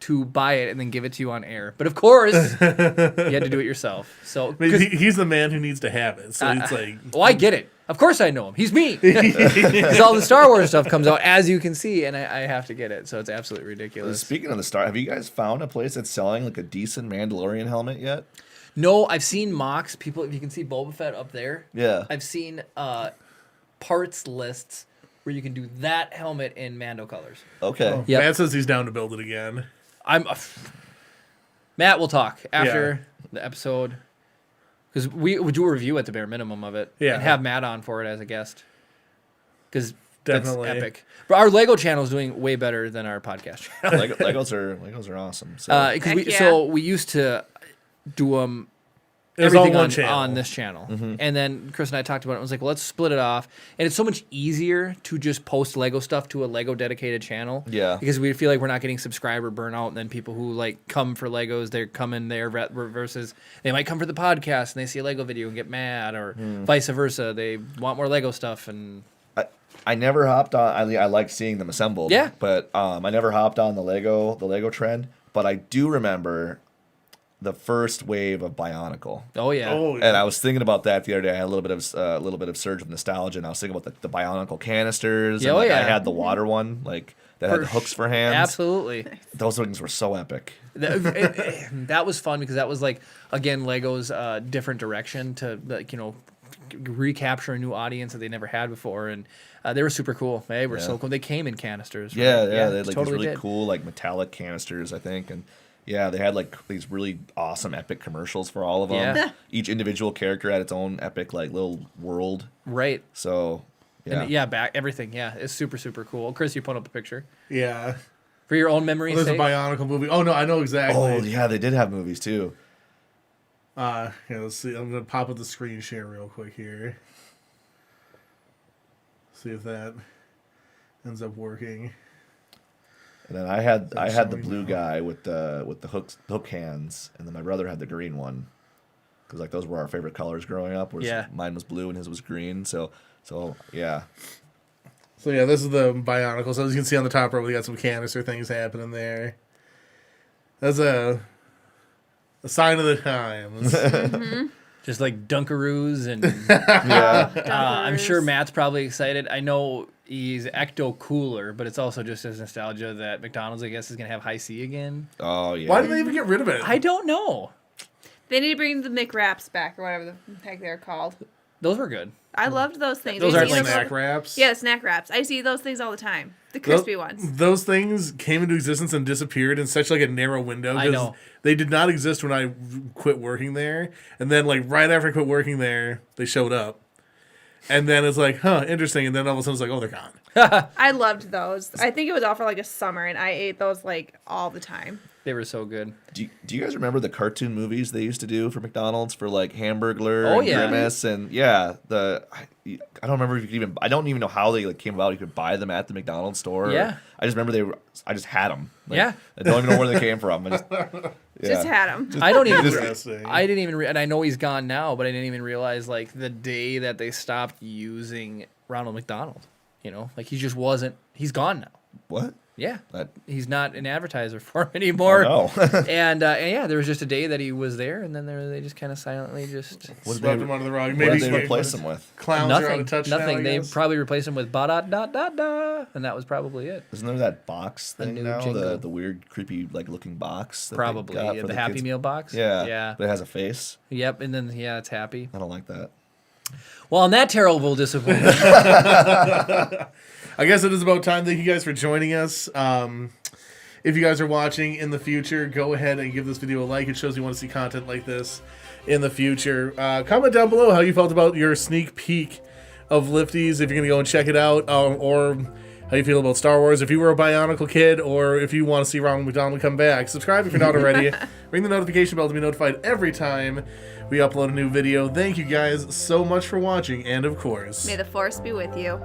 to buy it and then give it to you on air. But, of course, you had to do it yourself. So, I mean, he's the man who needs to have it. So it's like... well, I get it. Of course I know him. He's me. Because all the Star Wars stuff comes out, as you can see, and I have to get it. So it's absolutely ridiculous. Speaking of the Star, have you guys found a place that's selling like a decent Mandalorian helmet yet? No, I've seen mocks. People, if you can see Boba Fett up there. Yeah. I've seen parts lists where you can do that helmet in Mando colors. Okay. Yep. Matt says he's down to build it again. Matt will talk after the episode because we would do a review at the bare minimum of it. Yeah. And have Matt on for it as a guest because that's Definitely. epic. But our Lego channel is doing way better than our podcast channel. Legos are awesome. So. Heck yeah. So we used to do them. It was all Everything one on, channel. on this channel. And then Chris and I talked about it. I was like, well, let's split it off. And it's so much easier to just post Lego stuff to a Lego dedicated channel. Yeah. Because we feel like we're not getting subscriber burnout. And then people who like come for Legos, they're coming there versus they might come for the podcast and they see a Lego video and get mad or vice versa. They want more Lego stuff. And I never hopped on. I like seeing them assembled. Yeah. But I never hopped on the Lego trend. But I do remember the first wave of Bionicle. oh, yeah. Oh, And I was thinking about that the other day. I had a little bit of surge of nostalgia, and I was thinking about the Bionicle canisters. Yeah, and oh, like, I yeah. had the water one, like that had the hooks for hands. Absolutely. Those things were so epic. That was fun because that was like, again, Lego's different direction to, like, recapture a new audience that they never had before. And they were super cool. They were so cool. They came in canisters. Right? Yeah, they had like totally these really did. cool like metallic canisters, I think, and yeah, they had like these really awesome epic commercials for all of them. Yeah. Each individual character had its own epic like little world. Right. So yeah, And back everything. Yeah, it's super, super cool. Chris, you put up a picture Yeah. for your own memory. Well, there's a Bionicle movie. Oh, no, I know exactly. Oh yeah, they did have movies too. Here, let's see. I'm going to pop up the screen share real quick here. See if that ends up working. And then I had the showing blue now. guy with the hook hands, and then my brother had the green one, because like those were our favorite colors growing up. Whereas Yeah. mine was blue and his was green. So yeah, So, yeah, this is the Bionicle. So, as you can see on the top row, we got some canister things happening there. That's a sign of the times. just like Dunkaroos and yeah. I'm sure Matt's probably excited. I know he's ecto cooler, but it's also just as nostalgia that McDonald's, I guess, is gonna have High C again. Oh yeah. Why did they even get rid of it? I don't know. They need to bring the McWraps back or whatever the heck they're called. Those were good. I loved those things. Those I are used to eat like those- snack wraps? Yeah, the snack wraps. I see those things all the time. The crispy ones. Those things came into existence and disappeared in such like a narrow window. I 'cause know. They did not exist when I quit working there. And then like right after I quit working there, they showed up. And then it's like, huh, interesting. And then all of a sudden it's like, oh, they're gone. I loved those. I think it was all for like a summer, and I ate those like all the time. They were so good. Do you guys remember the cartoon movies they used to do for McDonald's for like Hamburglar Oh, and yeah. Grimace and I don't remember if you could even I don't even know how they like came about. You could buy them at the McDonald's store. Yeah. I just remember I just had them. Yeah. I don't even know where they came from. Just had them. I don't even. Interesting. I didn't even. And I know he's gone now, but I didn't even realize like the day that they stopped using Ronald McDonald. Like he just wasn't. He's gone now. What? Yeah, That he's not an advertiser for him anymore. Oh, no. and yeah, there was just a day that he was there, and then they just kind of silently just What Swept them under the rug. What Maybe did they replace them with? clowns are out of touch nothing. now, I They guess. probably replaced him with ba da da da da, and that was probably it. Isn't there that box thing new now? jingle. The weird, creepy, like looking box. That they Probably got for the Happy kids? Meal box. Yeah. yeah, But it has a face. yep. And then it's happy. I don't like that. Well, on that terrible disappointment, I guess it is about time. Thank you guys for joining us. If you guys are watching in the future, go ahead and give this video a like. It shows you want to see content like this in the future. Comment down below how you felt about your sneak peek of Lifties, if you're going to go and check it out, or how you feel about Star Wars, if you were a Bionicle kid, or if you want to see Ronald McDonald come back. Subscribe if you're not already. Ring the notification bell to be notified every time we upload a new video. Thank you guys so much for watching, and of course... May the force be with you.